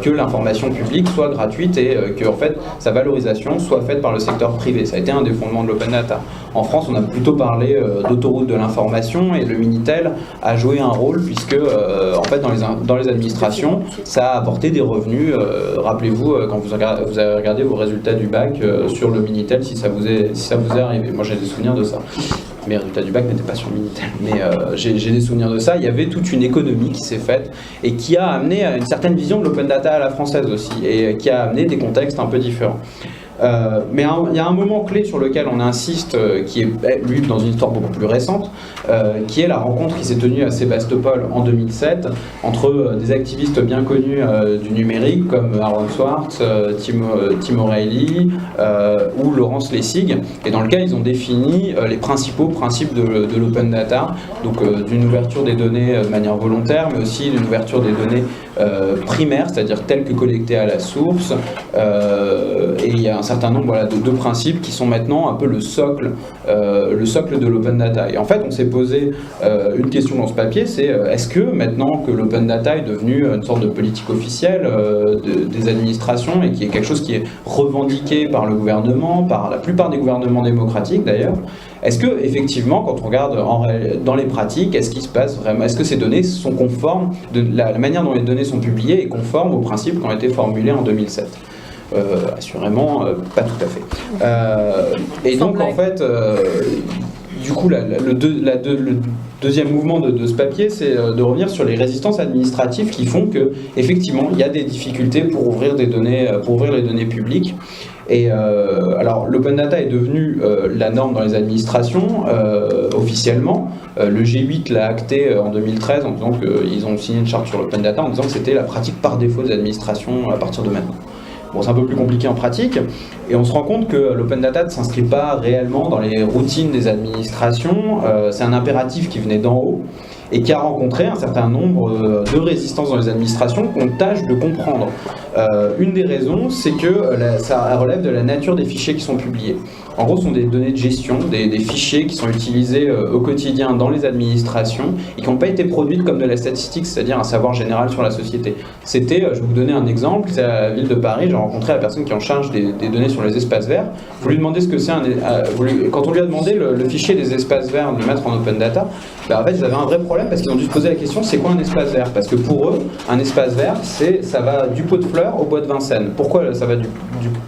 que l'information publique soit gratuite et que en fait sa valorisation soit faite par le secteur privé. Ça a été un des fondements de l'open data. En France, on a plutôt parlé d'autoroute de l'information, et le Minitel a joué un rôle puisque en fait dans les administrations, ça a apporté des revenus. Rappelez-vous quand vous avez regardé vos résultats du bac sur le Minitel, si ça vous est arrivé. Moi j'ai des souvenirs de ça. Mes résultats du bac n'étaient pas sur Minitel, mais j'ai des souvenirs de ça. Il y avait toute une économie qui s'est faite et qui a amené à une certaine vision de l'open data à la française aussi, et qui a amené des contextes un peu différents. Mais il y a un moment clé sur lequel on insiste, qui est lui dans une histoire beaucoup plus récente, qui est la rencontre qui s'est tenue à Sébastopol en 2007 entre des activistes bien connus du numérique comme Aaron Swartz, Tim O'Reilly ou Laurence Lessig, et dans lequel ils ont défini les principaux principes de l'open data, donc d'une ouverture des données de manière volontaire, mais aussi d'une ouverture des données primaires, c'est-à-dire telles que collectées à la source, et il y a un certain nombre de principes qui sont maintenant un peu le socle de l'open data. Et en fait, on s'est posé une question dans ce papier, c'est est-ce que maintenant que l'open data est devenu une sorte de politique officielle des administrations, et qui est quelque chose qui est revendiqué par le gouvernement, par la plupart des gouvernements démocratiques d'ailleurs, est-ce que effectivement, quand on regarde dans les pratiques, est-ce qu'il se passe vraiment, est-ce que ces données sont conformes, la manière dont les données sont publiées est conforme aux principes qui ont été formulés en 2007 ? Assurément, pas tout à fait. Et donc en fait, du coup, le deuxième mouvement de ce papier, c'est de revenir sur les résistances administratives qui font que, effectivement, il y a des difficultés pour ouvrir les données publiques. Et alors, l'open data est devenu la norme dans les administrations officiellement. Le G8 l'a acté en 2013 en disant qu'ils ont signé une charte sur l'open data en disant que c'était la pratique par défaut des administrations à partir de maintenant. Bon, c'est un peu plus compliqué en pratique, et on se rend compte que l'open data ne s'inscrit pas réellement dans les routines des administrations. C'est un impératif qui venait d'en haut et qui a rencontré un certain nombre de résistances dans les administrations qu'on tâche de comprendre. Une des raisons, c'est que ça relève de la nature des fichiers qui sont publiés. En gros, ce sont des données de gestion, des fichiers qui sont utilisés au quotidien dans les administrations et qui n'ont pas été produites comme de la statistique, c'est-à-dire un savoir général sur la société. C'était, je vais vous donner un exemple, c'est à la ville de Paris, j'ai rencontré la personne qui est en charge des données sur les espaces verts. Vous lui demandez ce que c'est quand on lui a demandé le fichier des espaces verts de le mettre en open data, en fait ils avaient un vrai problème parce qu'ils ont dû se poser la question, c'est quoi un espace vert? Parce que pour eux, un espace vert, ça va du pot de fleurs au bois de Vincennes. Pourquoi ça va du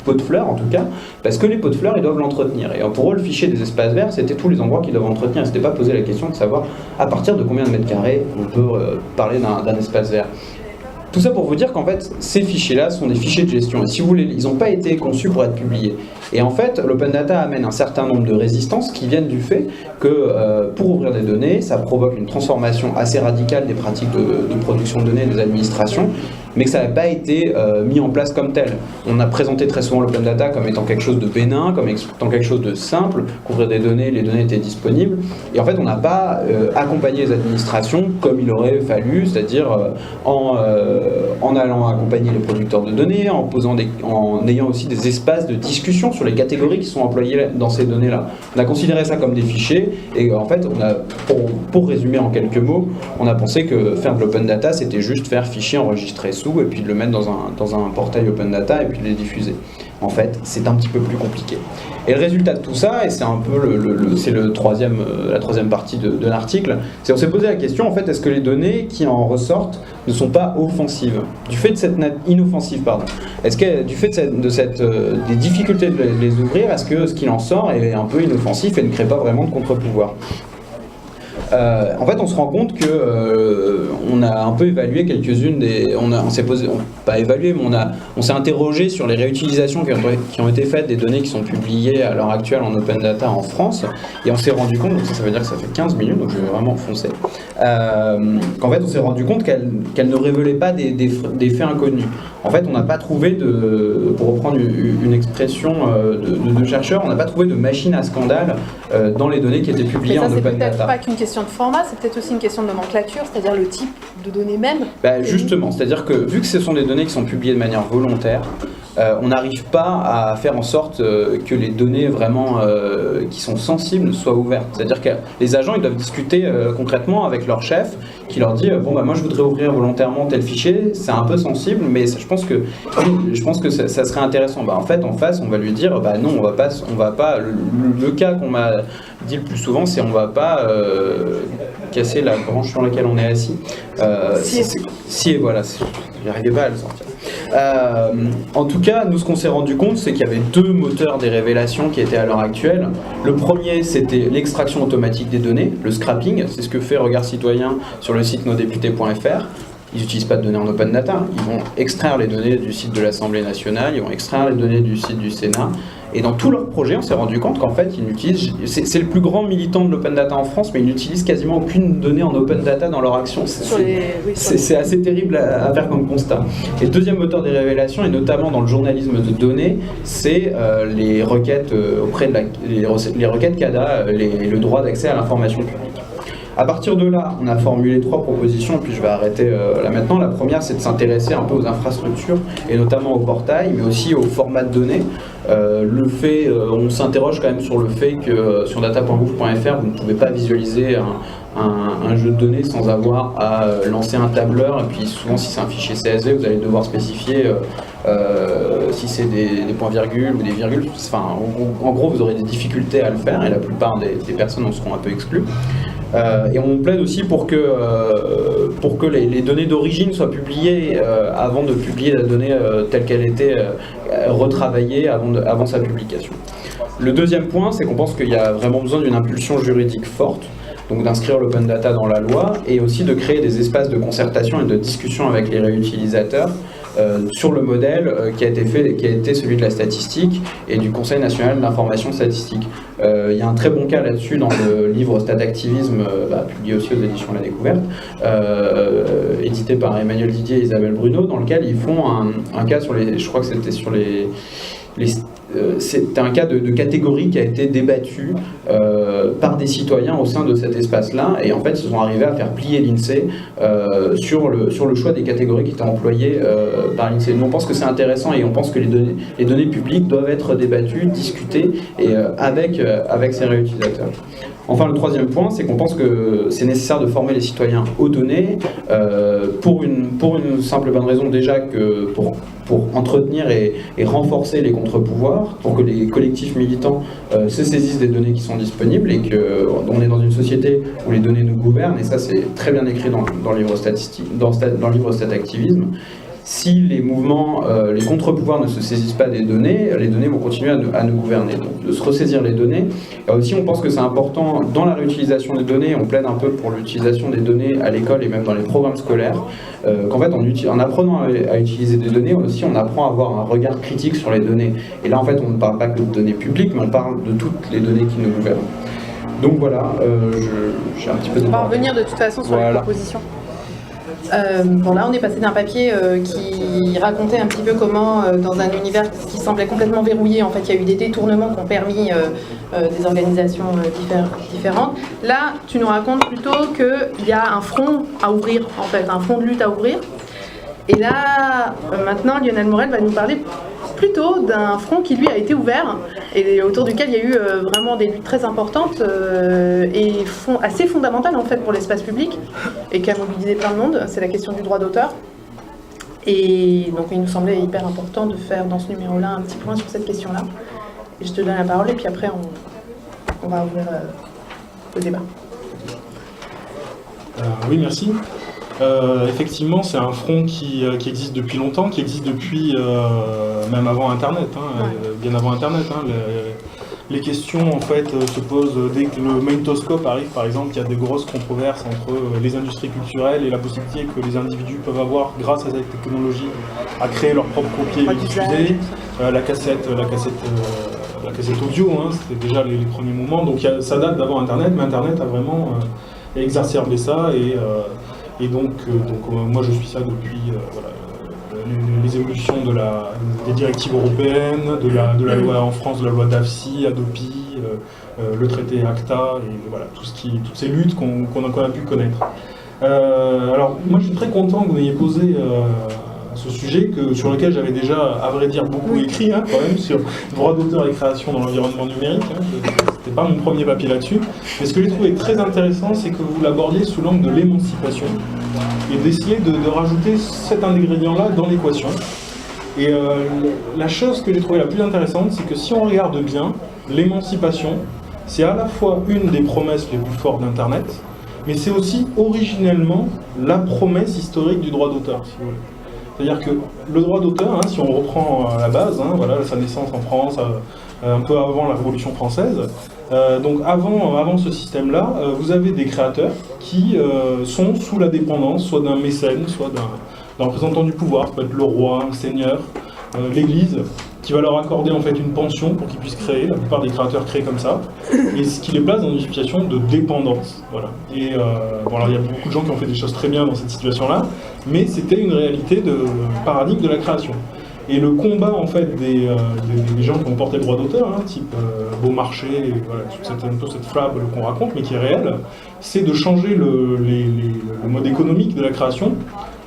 pot de fleurs en tout cas? Parce que les pots de fleurs, ils doivent l'entretenir. Et pour eux, le fichier des espaces verts, c'était tous les endroits qu'ils doivent entretenir. Ils ne s'étaient pas posé la question de savoir à partir de combien de mètres carrés on peut parler d'un espace vert. Tout ça pour vous dire qu'en fait, ces fichiers-là sont des fichiers de gestion. Et si vous voulez, ils n'ont pas été conçus pour être publiés. Et en fait, l'open data amène un certain nombre de résistances qui viennent du fait que pour ouvrir des données, ça provoque une transformation assez radicale des pratiques de production de données des administrations. mais que ça n'avait pas été mis en place comme tel. On a présenté très souvent l'open data comme étant quelque chose de bénin, comme étant quelque chose de simple, couvrir des données, les données étaient disponibles, et en fait on n'a pas accompagné les administrations comme il aurait fallu, c'est-à-dire en allant accompagner les producteurs de données, en ayant aussi des espaces de discussion sur les catégories qui sont employées dans ces données-là. On a considéré ça comme des fichiers, et en fait, pour résumer en quelques mots, on a pensé que faire de l'open data, c'était juste faire fichier enregistré sous, et puis de le mettre dans un portail open data, et puis de les diffuser. En fait, c'est un petit peu plus compliqué. Et le résultat de tout ça, et c'est un peu la troisième partie de l'article, c'est qu'on s'est posé la question, en fait, est-ce que les données qui en ressortent ne sont pas offensives? Du fait de cette inoffensive, pardon. Est-ce que du fait des difficultés de les ouvrir, est-ce que ce qu'il en sort est un peu inoffensif et ne crée pas vraiment de contre-pouvoir? En fait, on se rend compte que on a un peu évalué quelques-unes des... On s'est posé... Pas évalué, mais on s'est interrogé sur les réutilisations qui ont été faites des données qui sont publiées à l'heure actuelle en open data en France, et on s'est rendu compte, donc ça veut dire que ça fait 15 minutes, donc je vais vraiment foncer, qu'en fait on s'est rendu compte qu'elle ne révélait pas des faits inconnus. En fait, on n'a pas trouvé pour reprendre une expression de chercheurs, on n'a pas trouvé de machine à scandale dans les données qui étaient publiées en open data. C'est peut-être pas qu'une question de format, c'est peut-être aussi une question de nomenclature, c'est-à-dire le type de données même. Justement, c'est-à-dire que vu que ce sont des données qui sont publiées de manière volontaire, on n'arrive pas à faire en sorte que les données vraiment qui sont sensibles soient ouvertes. C'est-à-dire que les agents ils doivent discuter concrètement avec leur chef qui leur dit moi je voudrais ouvrir volontairement tel fichier, c'est un peu sensible, mais je pense que ça serait intéressant. En fait, en face, on va lui dire non, on va pas. Le cas qu'on m'a dit le plus souvent, c'est on va pas casser la branche sur laquelle on est assis. Si voilà, j'arrivais pas à le sortir. En tout cas, nous ce qu'on s'est rendu compte, c'est qu'il y avait deux moteurs des révélations qui étaient à l'heure actuelle. Le premier, c'était l'extraction automatique des données, le scrapping, c'est ce que fait Regard Citoyen sur le site nosdéputés.fr. Ils n'utilisent pas de données en open data, ils vont extraire les données du site de l'Assemblée nationale, ils vont extraire les données du site du Sénat. Et dans tous leurs projets, on s'est rendu compte qu'en fait, ils n'utilisent... C'est le plus grand militant de l'open data en France, mais ils n'utilisent quasiment aucune donnée en open data dans leur action. C'est assez terrible à faire comme constat. Et le deuxième moteur des révélations, et notamment dans le journalisme de données, c'est les requêtes les requêtes CADA, le droit d'accès à l'information publique. À partir de là, on a formulé 3 propositions, puis je vais arrêter là maintenant. La première, c'est de s'intéresser un peu aux infrastructures, et notamment au portail, mais aussi au format de données. On s'interroge quand même sur le fait que sur data.gouv.fr, vous ne pouvez pas visualiser un jeu de données sans avoir à lancer un tableur, et puis souvent si c'est un fichier CSV, vous allez devoir spécifier si c'est des points-virgules ou des virgules. Enfin, en gros, vous aurez des difficultés à le faire, et la plupart des personnes en seront un peu exclues. Et on plaide aussi pour que les données d'origine soient publiées avant de publier la donnée telle qu'elle était retravaillée avant sa publication. Le deuxième point, c'est qu'on pense qu'il y a vraiment besoin d'une impulsion juridique forte, donc d'inscrire l'open data dans la loi, et aussi de créer des espaces de concertation et de discussion avec les réutilisateurs sur le modèle qui a été celui de la statistique et du Conseil national d'information statistique. Il y a un très bon cas là-dessus dans le livre Statactivisme, publié aussi aux éditions La Découverte, édité par Emmanuel Didier et Isabelle Bruno, dans lequel ils font un cas sur je crois que c'était sur c'est un cas de catégorie qui a été débattu par des citoyens au sein de cet espace-là, et en fait ils sont arrivés à faire plier l'INSEE sur le choix des catégories qui étaient employées par l'INSEE. Nous on pense que c'est intéressant, et on pense que les données publiques doivent être débattues, discutées, et avec ces réutilisateurs. Enfin, le troisième point, c'est qu'on pense que c'est nécessaire de former les citoyens aux données pour une simple bonne raison, déjà que pour entretenir et renforcer les contre-pouvoirs, pour que les collectifs militants se saisissent des données qui sont disponibles, et qu'on est dans une société où les données nous gouvernent, et ça c'est très bien écrit dans le livre dans le livre Statactivisme. Si les mouvements, les contre-pouvoirs ne se saisissent pas des données, les données vont continuer à nous gouverner. Donc de se ressaisir les données. Et aussi, on pense que c'est important dans la réutilisation des données, on plaide un peu pour l'utilisation des données à l'école et même dans les programmes scolaires, qu'en fait, en apprenant à utiliser des données, aussi on apprend à avoir un regard critique sur les données. Et là, en fait, on ne parle pas que de données publiques, mais on parle de toutes les données qui nous gouvernent. Donc voilà, j'ai un petit peu... On va revenir de toute façon sur les propositions. Bon, là, on est passé d'un papier qui racontait un petit peu comment, dans un univers qui semblait complètement verrouillé, en fait, il y a eu des détournements qui ont permis des organisations différentes. Là, tu nous racontes plutôt qu'il y a un front à ouvrir, en fait, un front de lutte à ouvrir. Et là, maintenant, Lionel Morel va nous parler plutôt d'un front qui, lui, a été ouvert et autour duquel il y a eu vraiment des luttes très importantes et assez fondamentales, en fait, pour l'espace public et qui a mobilisé plein de monde. C'est la question du droit d'auteur. Et donc, il nous semblait hyper important de faire dans ce numéro-là un petit point sur cette question-là. Et je te donne la parole et puis après, on va ouvrir le débat. Oui, merci. Effectivement, c'est un front qui existe depuis longtemps, qui existe depuis même avant Internet, bien avant Internet. Les questions en fait se posent dès que le magnétoscope arrive, par exemple, il y a des grosses controverses entre les industries culturelles et la possibilité que les individus peuvent avoir, grâce à cette technologie, à créer leur propre copie et les diffuser. La cassette audio, c'était déjà les premiers moments, donc ça date d'avant Internet, mais Internet a vraiment exacerbé ça et donc moi je suis ça depuis les évolutions des directives européennes, de la loi en France, de la loi d'AFSI, Adopi, le traité ACTA, et voilà, toutes ces luttes qu'on a pu connaître. Alors moi je suis très content que vous ayez posé ce sujet sur lequel j'avais déjà, à vrai dire, beaucoup écrit quand même, sur droit d'auteur et création dans l'environnement numérique. C'était pas mon premier papier là-dessus. Mais ce que j'ai trouvé très intéressant, c'est que vous l'abordiez sous l'angle de l'émancipation et d'essayer de rajouter cet ingrédient-là dans l'équation. Et la chose que j'ai trouvée la plus intéressante, c'est que si on regarde bien, l'émancipation, c'est à la fois une des promesses les plus fortes d'Internet, mais c'est aussi originellement la promesse historique du droit d'auteur, si vous voulez. C'est-à-dire que le droit d'auteur, si on reprend à la base, sa naissance en France, un peu avant la Révolution française, donc avant ce système-là, vous avez des créateurs qui sont sous la dépendance, soit d'un mécène, soit d'un représentant du pouvoir, ça peut être le roi, un seigneur, l'Église, qui va leur accorder en fait une pension pour qu'ils puissent créer. La plupart des créateurs créent comme ça, et ce qui les place dans une situation de dépendance. Voilà. Et alors, il y a beaucoup de gens qui ont fait des choses très bien dans cette situation-là, mais c'était une réalité de paradigme de la création. Et le combat en fait des gens qui ont porté le droit d'auteur, type Beaumarchais, toute cette fable qu'on raconte, mais qui est réelle, c'est de changer le mode économique de la création,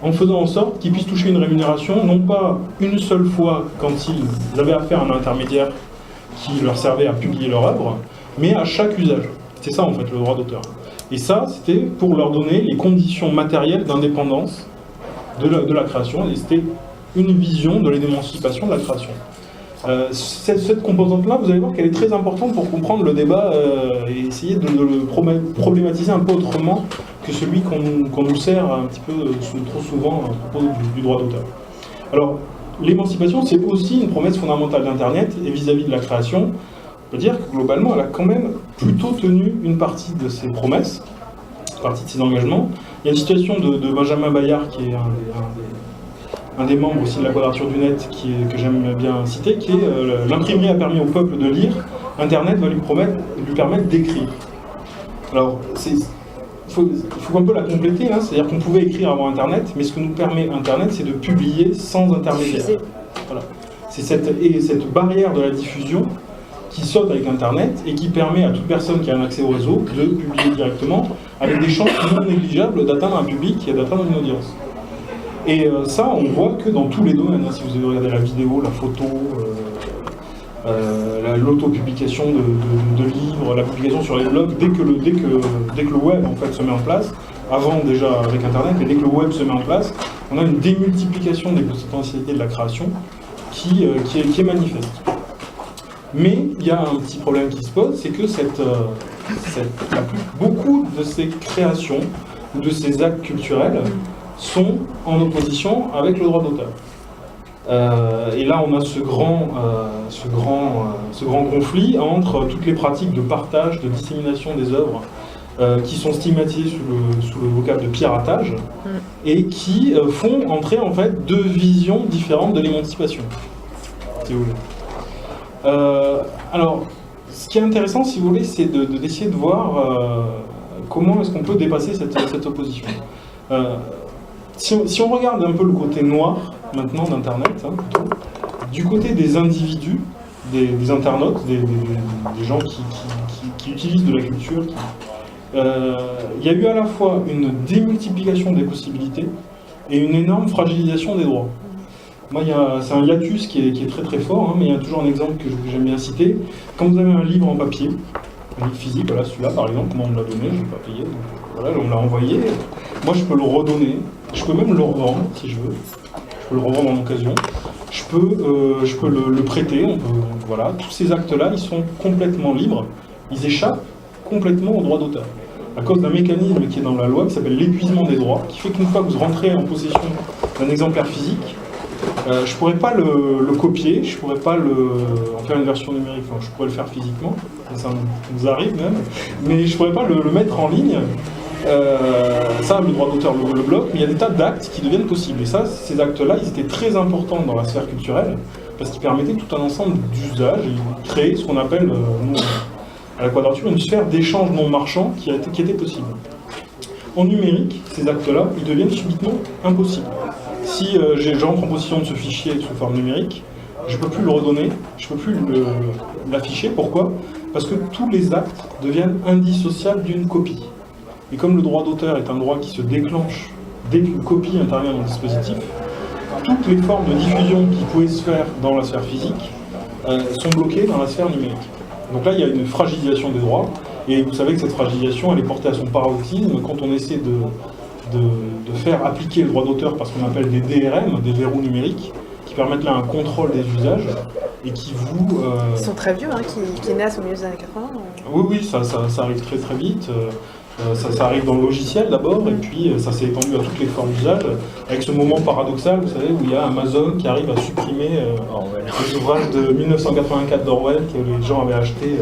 en faisant en sorte qu'ils puissent toucher une rémunération, non pas une seule fois quand ils avaient affaire à un intermédiaire qui leur servait à publier leur œuvre, mais à chaque usage. C'est ça en fait le droit d'auteur. Et ça, c'était pour leur donner les conditions matérielles d'indépendance de la création, et c'était une vision de l'émancipation de la création. Cette composante-là, vous allez voir qu'elle est très importante pour comprendre le débat et essayer de le problématiser un peu autrement que celui qu'on nous sert un petit peu trop souvent à propos du droit d'auteur. Alors, l'émancipation, c'est aussi une promesse fondamentale d'Internet, et vis-à-vis de la création, on peut dire que globalement, elle a quand même plutôt tenu une partie de ses promesses, une partie de ses engagements. Il y a une situation de Benjamin Bayard, qui est un des membres aussi de la Quadrature du Net, que j'aime bien citer, qui est l'imprimerie a permis au peuple de lire, Internet va lui permettre d'écrire. Alors, il faut un peu la compléter, c'est-à-dire qu'on pouvait écrire avant Internet, mais ce que nous permet Internet, c'est de publier sans intermédiaire. Voilà. C'est cette barrière de la diffusion qui saute avec Internet et qui permet à toute personne qui a un accès au réseau de publier directement avec des chances non négligeables d'atteindre un public et d'atteindre une audience. Et ça, on voit que dans tous les domaines, si vous avez regardé la vidéo, la photo, l'autopublication de livres, la publication sur les blogs, dès que le web en fait se met en place, avant déjà avec Internet, mais dès que le web se met en place, on a une démultiplication des potentialités de la création qui est manifeste. Mais il y a un petit problème qui se pose, c'est que beaucoup de ces créations ou de ces actes culturels sont en opposition avec le droit d'auteur. Et là, on a ce grand conflit entre toutes les pratiques de partage, de dissémination des œuvres qui sont stigmatisées sous le vocable de piratage et qui font entrer en fait deux visions différentes de l'émancipation, si vous voulez. Alors, ce qui est intéressant, si vous voulez, c'est d'essayer de voir comment est-ce qu'on peut dépasser cette opposition. si on regarde un peu le côté noir maintenant d'Internet, hein, plutôt, du côté des individus, des internautes, des gens qui utilisent de la culture, il y a eu à la fois une démultiplication des possibilités et une énorme fragilisation des droits. Moi, c'est un hiatus qui est très très fort, hein, mais il y a toujours un exemple que j'aime bien citer. Quand vous avez un livre en papier, un livre physique, voilà celui-là par exemple, moi on me l'a donné, je ne l'ai pas payé, donc voilà, on me l'a envoyé. Moi je peux le redonner, je peux même le revendre si je veux, je peux le revendre en occasion, je peux le prêter, voilà. Tous ces actes-là, ils sont complètement libres, ils échappent complètement aux droits d'auteur. À cause d'un mécanisme qui est dans la loi qui s'appelle l'épuisement des droits, qui fait qu'une fois que vous rentrez en possession d'un exemplaire physique, je ne pourrais pas le copier, je ne pourrais pas en faire une version numérique, enfin, je pourrais le faire physiquement, ça nous arrive même, mais je ne pourrais pas le mettre en ligne. Ça, le droit d'auteur le bloque, mais il y a des tas d'actes qui deviennent possibles. Et ça, ces actes-là, ils étaient très importants dans la sphère culturelle, parce qu'ils permettaient tout un ensemble d'usages, et ils créaient ce qu'on appelle, nous, à la Quadrature, une sphère d'échange non marchand qui était possible. En numérique, ces actes-là, ils deviennent subitement impossibles. Si j'entre en possession de ce fichier sous forme numérique, je ne peux plus le redonner, je ne peux plus l'afficher. Pourquoi ? Parce que tous les actes deviennent indissociables d'une copie. Et comme le droit d'auteur est un droit qui se déclenche dès qu'une copie intervient dans le dispositif, toutes les formes de diffusion qui pouvaient se faire dans la sphère physique sont bloquées dans la sphère numérique. Donc là, il y a une fragilisation des droits, et vous savez que cette fragilisation, elle est portée à son paroxysme quand on essaie de faire appliquer le droit d'auteur par ce qu'on appelle des DRM, des verrous numériques, qui permettent là un contrôle des usages, et qui vous... Ils sont très vieux, hein, qui naissent au milieu des années 80. Oui, ça arrive très très vite. Ça arrive dans le logiciel d'abord, et puis ça s'est étendu à toutes les formes d'usage, avec ce moment paradoxal, vous savez, où il y a Amazon qui arrive à supprimer les ouvrages de 1984 d'Orwell que les gens avaient achetés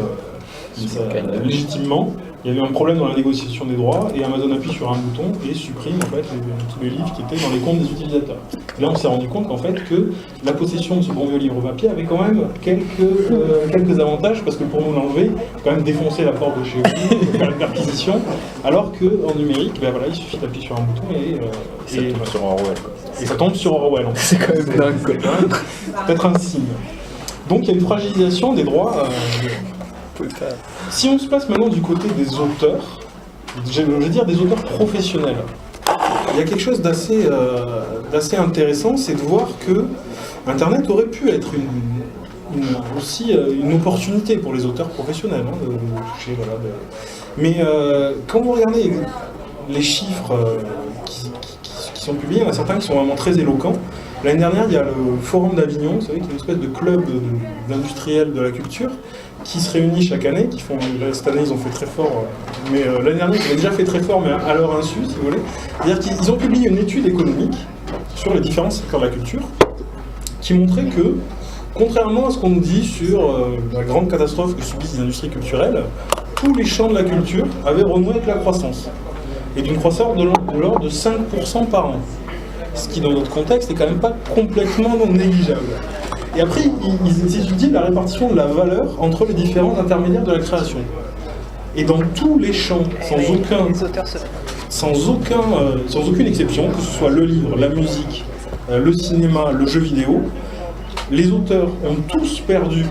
légitimement. Il y avait un problème dans la négociation des droits, et Amazon appuie sur un bouton et supprime en fait tous les livres qui étaient dans les comptes des utilisateurs. Et là, on s'est rendu compte qu'en fait que la possession de ce bon vieux livre papier avait quand même quelques avantages, parce que pour nous l'enlever, il faut quand même défoncer la porte de chez vous, faire une perquisition, alors qu'en numérique, ben voilà, il suffit d'appuyer sur un bouton et ça tombe sur Orwell. Et ça tombe sur Orwell. C'est quand même dingue, quoi. Peut-être un signe. Donc il y a une fragilisation des droits. Si on se place maintenant du côté des auteurs, je veux dire des auteurs professionnels, il y a quelque chose d'assez intéressant, c'est de voir que Internet aurait pu être aussi une opportunité pour les auteurs professionnels, hein, de toucher, voilà, mais quand vous regardez les chiffres qui sont publiés, il y en a certains qui sont vraiment très éloquents. L'année dernière, il y a le Forum d'Avignon, vous savez, qui est une espèce de club d'industriels de la culture, qui se réunit chaque année, cette année ils ont fait très fort, mais l'année dernière ils avaient déjà fait très fort, mais à leur insu, si vous voulez. C'est-à-dire qu'ils ont publié une étude économique sur les différents secteurs de la culture, qui montrait que, contrairement à ce qu'on nous dit sur la grande catastrophe que subissent les industries culturelles, tous les champs de la culture avaient renoué avec la croissance, et d'une croissance de l'ordre de 5% par an. Ce qui, dans notre contexte, est quand même pas complètement non négligeable. Et après, ils étudient la répartition de la valeur entre les différents intermédiaires de la création. Et dans tous les champs, sans aucune exception, que ce soit le livre, la musique, le cinéma, le jeu vidéo, les auteurs ont tous perdu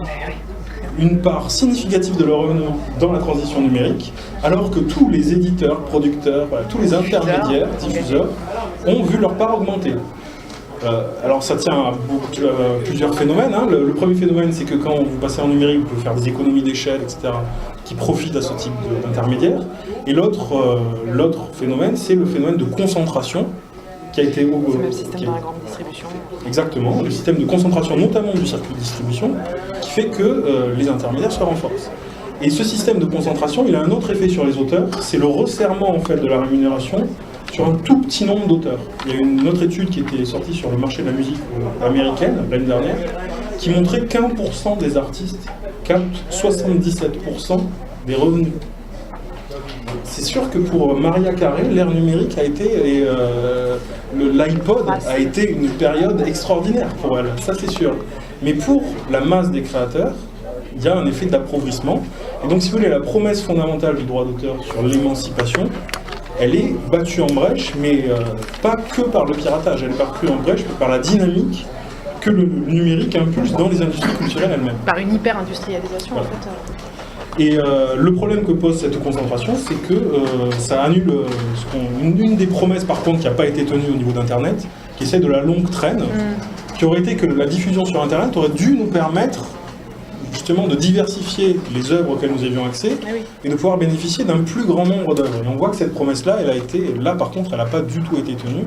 une part significative de leur revenu dans la transition numérique, alors que tous les éditeurs, producteurs, voilà, tous les intermédiaires, diffuseurs, ont vu leur part augmenter. Alors ça tient à plusieurs phénomènes. Hein. Le premier phénomène, c'est que quand vous passez en numérique, vous pouvez faire des économies d'échelle, etc., qui profitent à ce type d'intermédiaire. Et l'autre phénomène, c'est le phénomène de concentration, qui a été... C'est le système de la grande distribution. Exactement, le système de concentration, notamment du circuit de distribution, qui fait que les intermédiaires se renforcent. Et ce système de concentration, il a un autre effet sur les auteurs, c'est le resserrement en fait, de la rémunération sur un tout petit nombre d'auteurs. Il y a une autre étude qui était sortie sur le marché de la musique américaine l'année dernière, qui montrait qu'1% des artistes captent 77% des revenus. C'est sûr que pour Maria Carey, l'ère numérique a été, l'iPod a été une période extraordinaire pour elle, ça c'est sûr. Mais pour la masse des créateurs, il y a un effet d'appauvrissement. Et donc si vous voulez, la promesse fondamentale du droit d'auteur sur l'émancipation, elle est battue en brèche, mais pas que par le piratage, elle est battue en brèche par la dynamique que le numérique impulse dans les industries culturelles elles-mêmes. Par une hyper-industrialisation, Voilà. en fait. Et le problème que pose cette concentration, c'est que ça annule une des promesses, par contre, qui n'a pas été tenue au niveau d'Internet, qui est celle de la longue traîne, qui aurait été que la diffusion sur Internet aurait dû nous permettre justement de diversifier les œuvres auxquelles nous avions accès et de pouvoir bénéficier d'un plus grand nombre d'œuvres. Et on voit que cette promesse-là, elle a été, là par contre, elle n'a pas du tout été tenue,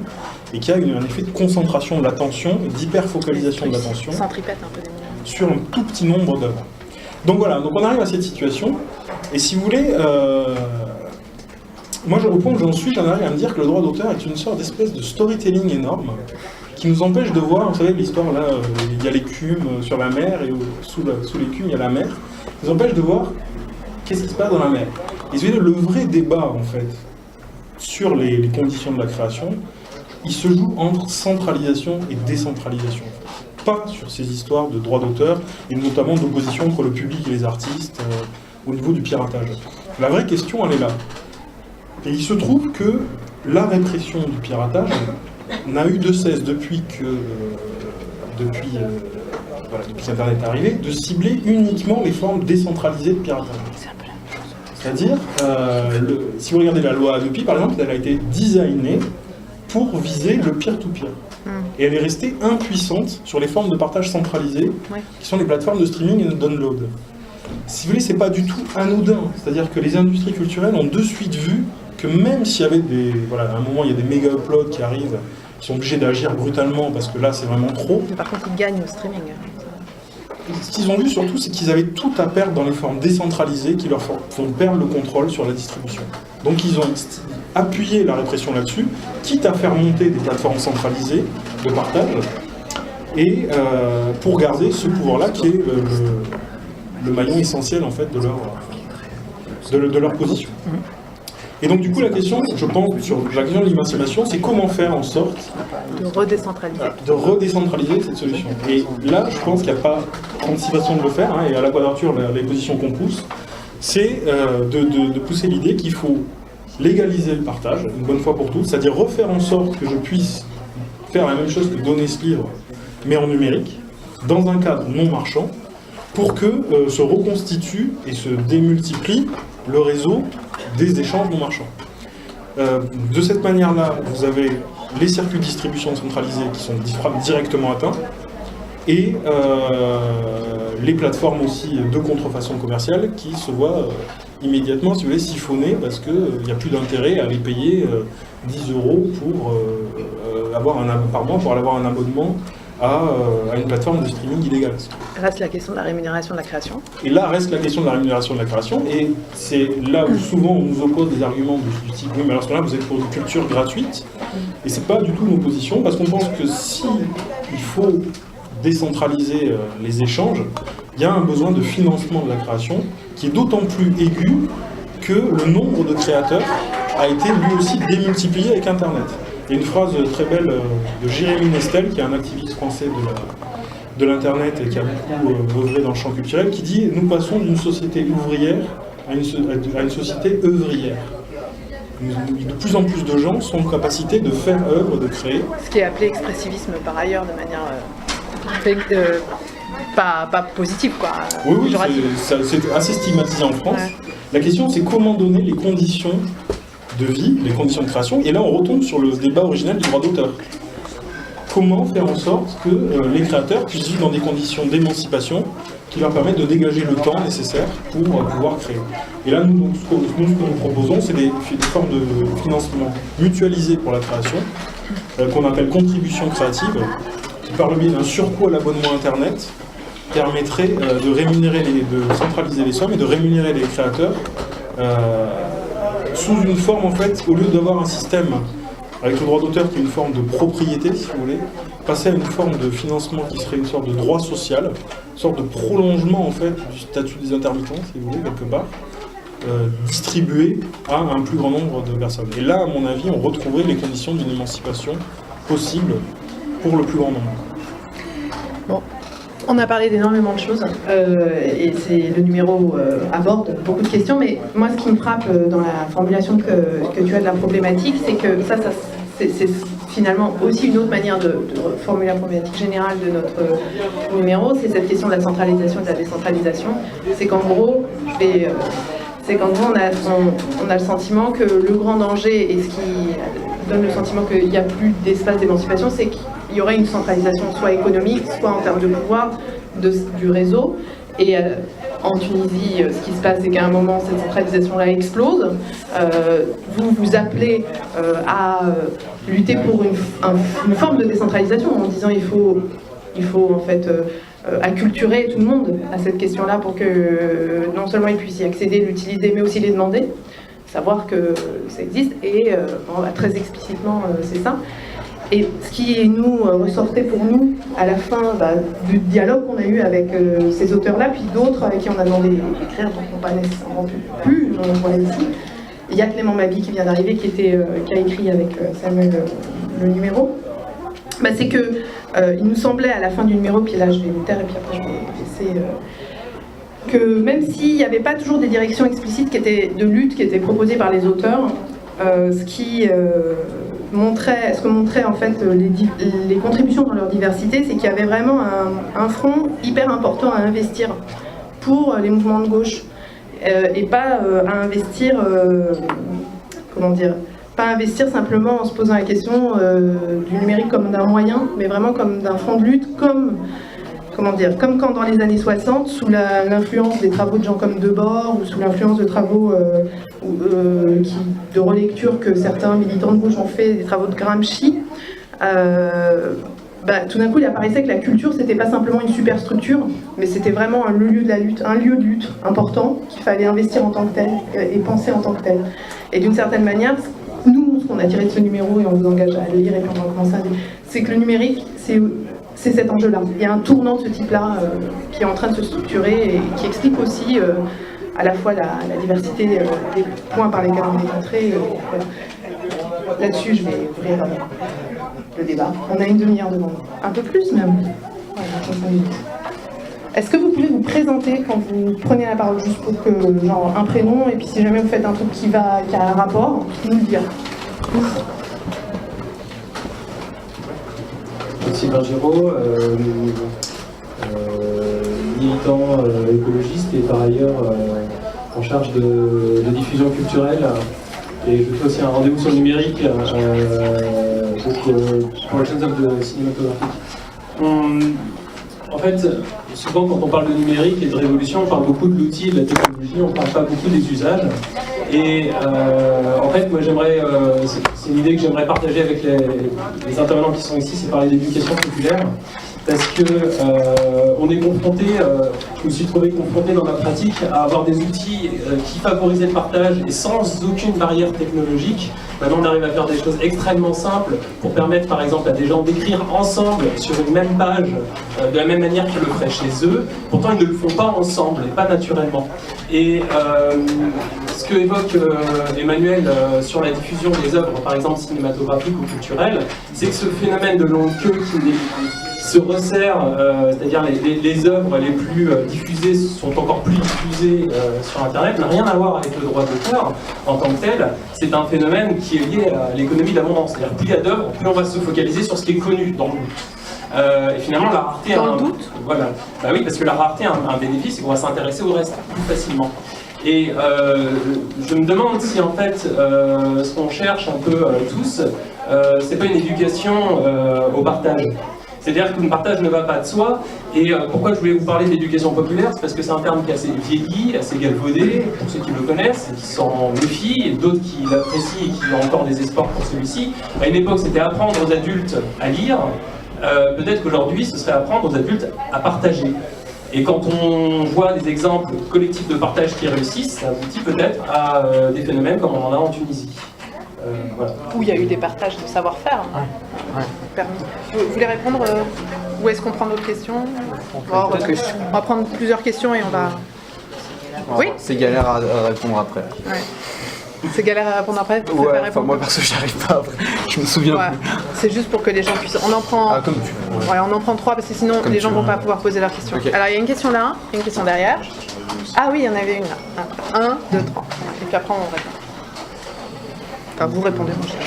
et qu'il y a un effet de concentration de l'attention et d'hyperfocalisation de l'attention Centripète un peu des mots. sur un tout petit nombre d'œuvres. Donc voilà, donc on arrive à cette situation, et si vous voulez, moi au point où j'en suis, j'en arrive à me dire que le droit d'auteur est une sorte d'espèce de storytelling énorme, qui nous empêche de voir, vous savez, l'histoire là, il y a l'écume sur la mer, et sous l'écume il y a la mer, nous empêche de voir qu'est-ce qui se passe dans la mer. Et vous voyez, le vrai débat, en fait, sur les conditions de la création, il se joue entre centralisation et décentralisation. Pas sur ces histoires de droit d'auteur, et notamment d'opposition entre le public et les artistes, au niveau du piratage. La vraie question, elle est là. Et il se trouve que la répression du piratage n'a eu de cesse depuis qu'Internet est arrivé, de cibler uniquement les formes décentralisées de piratage. C'est-à-dire, si vous regardez la loi Hadopi, par exemple, elle a été designée pour viser le peer-to-peer. Et elle est restée impuissante sur les formes de partage centralisées, qui sont les plateformes de streaming et de download. Si vous voulez, c'est pas du tout anodin. C'est-à-dire que les industries culturelles ont de suite vu que même s'il y avait à un moment, il y a des méga uploads qui arrivent, qui sont obligés d'agir brutalement parce que là, c'est vraiment trop. Mais par contre, ils gagnent au streaming. Ce qu'ils ont vu surtout, c'est qu'ils avaient tout à perdre dans les formes décentralisées qui leur font perdre le contrôle sur la distribution. Donc ils ont appuyé la répression là-dessus, quitte à faire monter des plateformes centralisées de partage, et pour garder ce pouvoir-là qui est le maillon essentiel en fait de leur position. Et donc du coup la question, je pense, sur la question de l'émancipation, c'est comment faire en sorte De redécentraliser cette solution. Et là, je pense qu'il n'y a pas 36 façons de le faire, et à la quadrature, les positions qu'on pousse, c'est de pousser l'idée qu'il faut légaliser le partage, une bonne fois pour toutes, c'est-à-dire refaire en sorte que je puisse faire la même chose que donner ce livre, mais en numérique, dans un cadre non marchand, pour que se reconstitue et se démultiplie le réseau des échanges non marchands. De cette manière-là, vous avez les circuits de distribution centralisés qui sont directement atteints, et les plateformes aussi de contrefaçon commerciale qui se voient immédiatement, si vous voulez, siphonner parce qu'il n'y a plus d'intérêt à les payer 10 € pour par mois pour aller avoir un abonnement à une plateforme de streaming illégale. Reste la question de la rémunération de la création. Et là reste la question de la rémunération de la création, et c'est là où souvent on nous oppose des arguments du type oui, mais alors là vous êtes pour une culture gratuite, et c'est pas du tout nos positions, parce qu'on pense que si il faut décentraliser les échanges, il y a un besoin de financement de la création qui est d'autant plus aigu que le nombre de créateurs a été lui aussi démultiplié avec Internet. Il y a une phrase très belle de Jérémy Nestel, qui est un activiste français de l'Internet et qui a beaucoup œuvré dans le champ culturel, qui dit « Nous passons d'une société ouvrière à une société œuvrière ». De plus en plus de gens sont en capacité de faire œuvre, de créer. Ce qui est appelé expressivisme par ailleurs, de manière pas positive, quoi. Oui, c'est assez stigmatisé en France. Ouais. La question, c'est comment donner les conditions de vie, les conditions de création, et là on retombe sur le débat original du droit d'auteur. Comment faire en sorte que les créateurs puissent vivre dans des conditions d'émancipation qui leur permettent de dégager le temps nécessaire pour pouvoir créer. Et là, nous, ce que nous proposons, c'est des formes de financement mutualisées pour la création, qu'on appelle contribution créative, qui par le biais d'un surcoût à l'abonnement Internet, permettrait de centraliser les sommes et de rémunérer les créateurs sous une forme, en fait, au lieu d'avoir un système avec le droit d'auteur qui est une forme de propriété, si vous voulez, passer à une forme de financement qui serait une sorte de droit social, une sorte de prolongement, en fait, du statut des intermittents, si vous voulez, quelque part, distribué à un plus grand nombre de personnes. Et là, à mon avis, on retrouverait les conditions d'une émancipation possible pour le plus grand nombre. Bon. On a parlé d'énormément de choses et le numéro aborde beaucoup de questions, mais moi ce qui me frappe dans la formulation que tu as de la problématique, c'est que c'est finalement aussi une autre manière de formuler la problématique générale de notre numéro, c'est cette question de la centralisation et de la décentralisation. C'est qu'en gros, on a le sentiment que le grand danger et ce qui donne le sentiment qu'il n'y a plus d'espace d'émancipation, c'est qu'il y aurait une centralisation soit économique, soit en termes de pouvoir du réseau. Et en Tunisie, ce qui se passe, c'est qu'à un moment, cette centralisation-là explose. Vous appelez à lutter pour une forme de décentralisation en disant il faut en fait acculturer tout le monde à cette question-là pour que non seulement ils puissent y accéder, l'utiliser, mais aussi les demander, savoir que ça existe. Et très explicitement, c'est ça. Et ce qui nous ressortait pour nous à la fin du dialogue qu'on a eu avec ces auteurs-là, puis d'autres avec qui on a demandé d'écrire, donc on n'a pas nécessairement pu, on voit ici. Il y a Clément Mabi qui vient d'arriver, qui a écrit avec Samuel le numéro. C'est que il nous semblait à la fin du numéro, puis là je vais me taire et puis après je vais laisser, que même s'il n'y avait pas toujours des directions explicites de lutte qui étaient proposées par les auteurs, ce que montraient en fait les contributions dans leur diversité, c'est qu'il y avait vraiment un front hyper important à investir pour les mouvements de gauche et pas à investir, pas investir simplement en se posant la question du numérique comme d'un moyen, mais vraiment comme d'un front de lutte, comme quand dans les années 60, sous l'influence des travaux de gens comme Debord, ou sous l'influence de travaux de relecture que certains militants de gauche ont fait, des travaux de Gramsci, tout d'un coup il apparaissait que la culture c'était pas simplement une superstructure, mais c'était vraiment un lieu de la lutte, un lieu de lutte important qu'il fallait investir en tant que tel et penser en tant que tel. Et d'une certaine manière, nous, ce qu'on a tiré de ce numéro, et on vous engage à le lire et puis on va commencer à lire, c'est que le numérique, c'est cet enjeu-là. Il y a un tournant de ce type-là qui est en train de se structurer et qui explique aussi à la fois la diversité des points par lesquels on est entré. Voilà. Là-dessus, je vais ouvrir le débat. On a une demi-heure devant nous. Un peu plus même. Voilà, 5 minutes. Est-ce que vous pouvez vous présenter quand vous prenez la parole, juste pour que, genre, un prénom, et puis si jamais vous faites un truc qui a un rapport, nous le dire. Sylvain Giraud, militant écologiste et par ailleurs en charge de diffusion culturelle. Et je fais aussi un rendez-vous sur le numérique pour les jeunes œuvres cinématographiques. En fait, souvent quand on parle de numérique et de révolution, on parle beaucoup de l'outil et de la technologie, on ne parle pas beaucoup des usages. Et en fait, moi j'aimerais, c'est une idée que j'aimerais partager avec les intervenants qui sont ici, c'est parler d'éducation populaire. Parce que on est confronté, je me suis trouvé confronté dans ma pratique à avoir des outils qui favorisaient le partage et sans aucune barrière technologique. Maintenant on arrive à faire des choses extrêmement simples pour permettre par exemple à des gens d'écrire ensemble sur une même page de la même manière qu'ils le feraient chez eux. Pourtant ils ne le font pas ensemble et pas naturellement. Et ce que évoque Emmanuel sur la diffusion des œuvres par exemple cinématographiques ou culturelles, c'est que ce phénomène de longue queue qui se resserre, c'est-à-dire les œuvres les plus diffusées sont encore plus diffusées sur Internet, n'a rien à voir avec le droit d'auteur en tant que tel. C'est un phénomène qui est lié à l'économie de l'abondance. C'est-à-dire plus il y a d'œuvres, plus on va se focaliser sur ce qui est connu dans le doute. Et finalement, la rareté dans le doute. Voilà. Bah oui, parce que la rareté a un bénéfice, c'est qu'on va s'intéresser au reste plus facilement. Et je me demande si en fait, ce qu'on cherche un peu tous, c'est pas une éducation au partage. C'est-à-dire que le partage ne va pas de soi. Et pourquoi je voulais vous parler d'éducation populaire, c'est parce que c'est un terme qui est assez vieilli, assez galvaudé, pour ceux qui le connaissent et qui s'en méfient, et d'autres qui l'apprécient et qui ont encore des espoirs pour celui-ci. À une époque, c'était apprendre aux adultes à lire. Peut-être qu'aujourd'hui, ce serait apprendre aux adultes à partager. Et quand on voit des exemples collectifs de partage qui réussissent, ça aboutit peut-être à des phénomènes comme on en a en Tunisie. Voilà. Où il y a eu des partages de savoir-faire. Ouais. Permis. Vous voulez répondre ou est-ce qu'on prend d'autres questions? On va prendre plusieurs questions et on va... Oui. C'est galère à répondre après. Ouais. C'est galère à répondre après, tu Ouais, préfères enfin répondre. moi perso j'arrive pas après, je me souviens Ouais, plus. c'est juste pour que les gens puissent. On en prend. Ah comme tu veux. Ouais, on en prend 3 parce que sinon Comme les tu gens veux. vont pas pouvoir poser leurs questions. Ok. Alors il y a une question là, et une question derrière. Ah oui, il y en avait une là. 1, 2, 3. Et puis après on répond. Enfin, vous répondez, mon cher.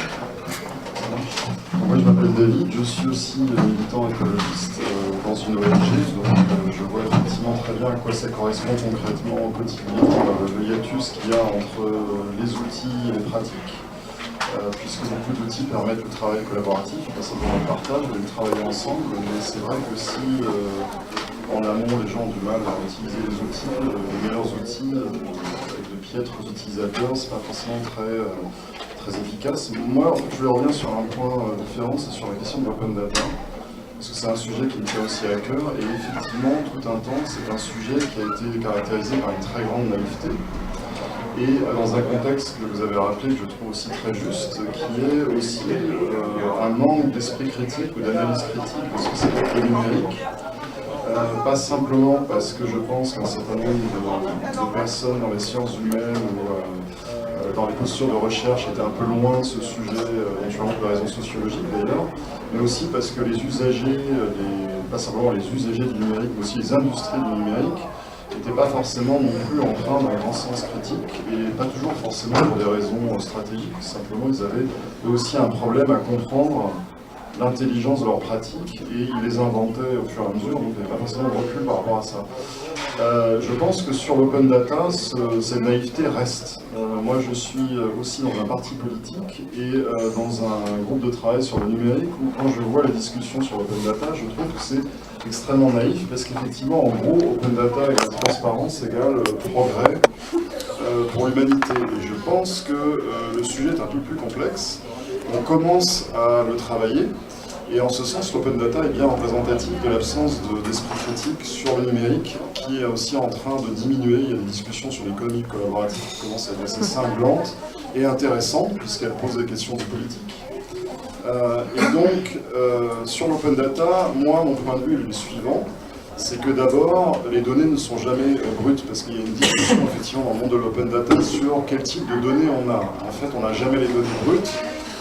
Moi je m'appelle David, je suis aussi militant écologiste dans une ONG, donc je vois effectivement très bien à quoi ça correspond concrètement au quotidien, le hiatus qu'il y a entre les outils et les pratiques, puisque beaucoup d'outils permettent le travail collaboratif, pas simplement le partage, mais le travailler ensemble, mais c'est vrai que si en amont les gens ont du mal à utiliser les outils, les meilleurs outils, avec de piètres utilisateurs, c'est pas forcément très efficace. Moi, en fait, je voulais revenir sur un point différent, c'est sur la question de l'open data, parce que c'est un sujet qui me tient aussi à cœur, et effectivement, tout un temps, c'est un sujet qui a été caractérisé par une très grande naïveté, et dans un contexte que vous avez rappelé, que je trouve aussi très juste, qui est aussi un manque d'esprit critique ou d'analyse critique de ce que c'est que le numérique. Pas simplement parce que je pense qu'un certain nombre de personnes dans les sciences humaines ou dans les postures de recherche étaient un peu loin de ce sujet, éventuellement pour des raisons sociologiques d'ailleurs, mais aussi parce que les usagers, pas simplement les usagers du numérique, mais aussi les industries du numérique, n'étaient pas forcément non plus en train d'un grand sens critique, et pas toujours forcément pour des raisons stratégiques, simplement ils avaient eux aussi un problème à comprendre l'intelligence de leurs pratiques, et ils les inventaient au fur et à mesure, donc il n'y avait pas forcément de recul par rapport à ça. Je pense que sur l'open data, cette naïveté reste. Moi je suis aussi dans un parti politique et dans un groupe de travail sur le numérique où quand je vois la discussion sur l'open data, je trouve que c'est extrêmement naïf parce qu'effectivement en gros open data égale transparence égale progrès pour l'humanité. Et je pense que le sujet est un peu plus complexe. On commence à le travailler. Et en ce sens, l'open data est bien représentatif de l'absence d'esprit critique sur le numérique, qui est aussi en train de diminuer. Il y a des discussions sur l'économie collaborative qui commencent à être assez cinglantes et intéressantes, puisqu'elles posent des questions de politique. Et donc, sur l'open data, moi, mon point de vue est le suivant. C'est que d'abord, les données ne sont jamais brutes, parce qu'il y a une discussion effectivement dans le monde de l'open data sur quel type de données on a. En fait, on n'a jamais les données brutes.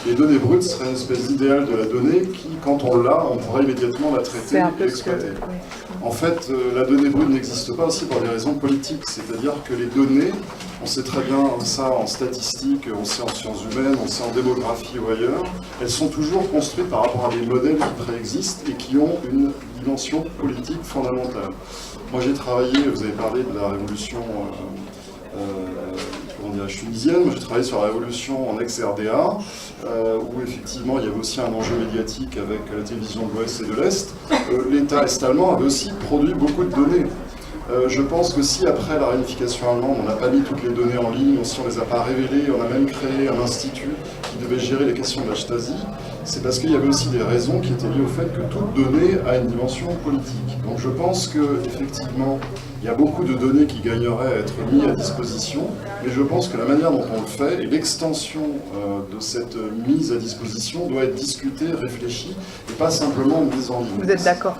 Les données brutes seraient une espèce d'idéal de la donnée qui, quand on l'a, on pourrait immédiatement la traiter et l'exploiter. En fait, la donnée brute n'existe pas aussi pour des raisons politiques, c'est-à-dire que les données, on sait très bien ça en statistique, on sait en sciences humaines, on sait en démographie ou ailleurs, elles sont toujours construites par rapport à des modèles qui préexistent et qui ont une dimension politique fondamentale. Moi j'ai travaillé, vous avez parlé de la révolution tunisienne, moi j'ai travaillé sur la révolution en ex-RDA, où effectivement il y avait aussi un enjeu médiatique avec la télévision de l'Ouest et de l'Est. L'État est-allemand avait aussi produit beaucoup de données. Je pense que si après la réunification allemande, on n'a pas mis toutes les données en ligne, ou si on ne les a pas révélées, on a même créé un institut qui devait gérer les questions de la Stasi, c'est parce qu'il y avait aussi des raisons qui étaient liées au fait que toute donnée a une dimension politique. Donc je pense qu'effectivement, il y a beaucoup de données qui gagneraient à être mises à disposition, mais je pense que la manière dont on le fait et l'extension de cette mise à disposition doit être discutée, réfléchie, et pas simplement mise en ligne. Vous êtes d'accord?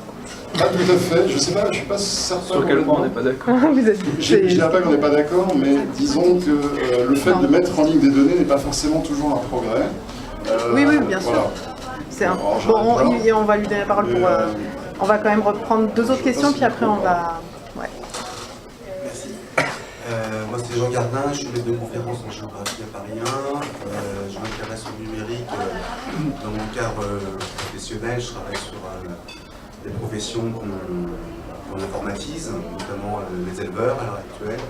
Pas tout à fait, je sais pas, je suis pas certain. Sur quel point on n'est pas d'accord? Je ne dirais pas qu'on n'est pas d'accord, mais disons que le fait de mettre en ligne des données n'est pas forcément toujours un progrès. Oui, bien sûr. C'est un... Bon, on va lui donner la parole pour... On va quand même reprendre 2 autres questions, puis après on va... Ouais. Merci. Moi c'est Jean Gardin, je suis maître de conférence en géographie à Paris 1. Je m'intéresse au numérique dans mon cadre professionnel. Je travaille sur des professions qu'on informatise, notamment les éleveurs à l'heure actuelle,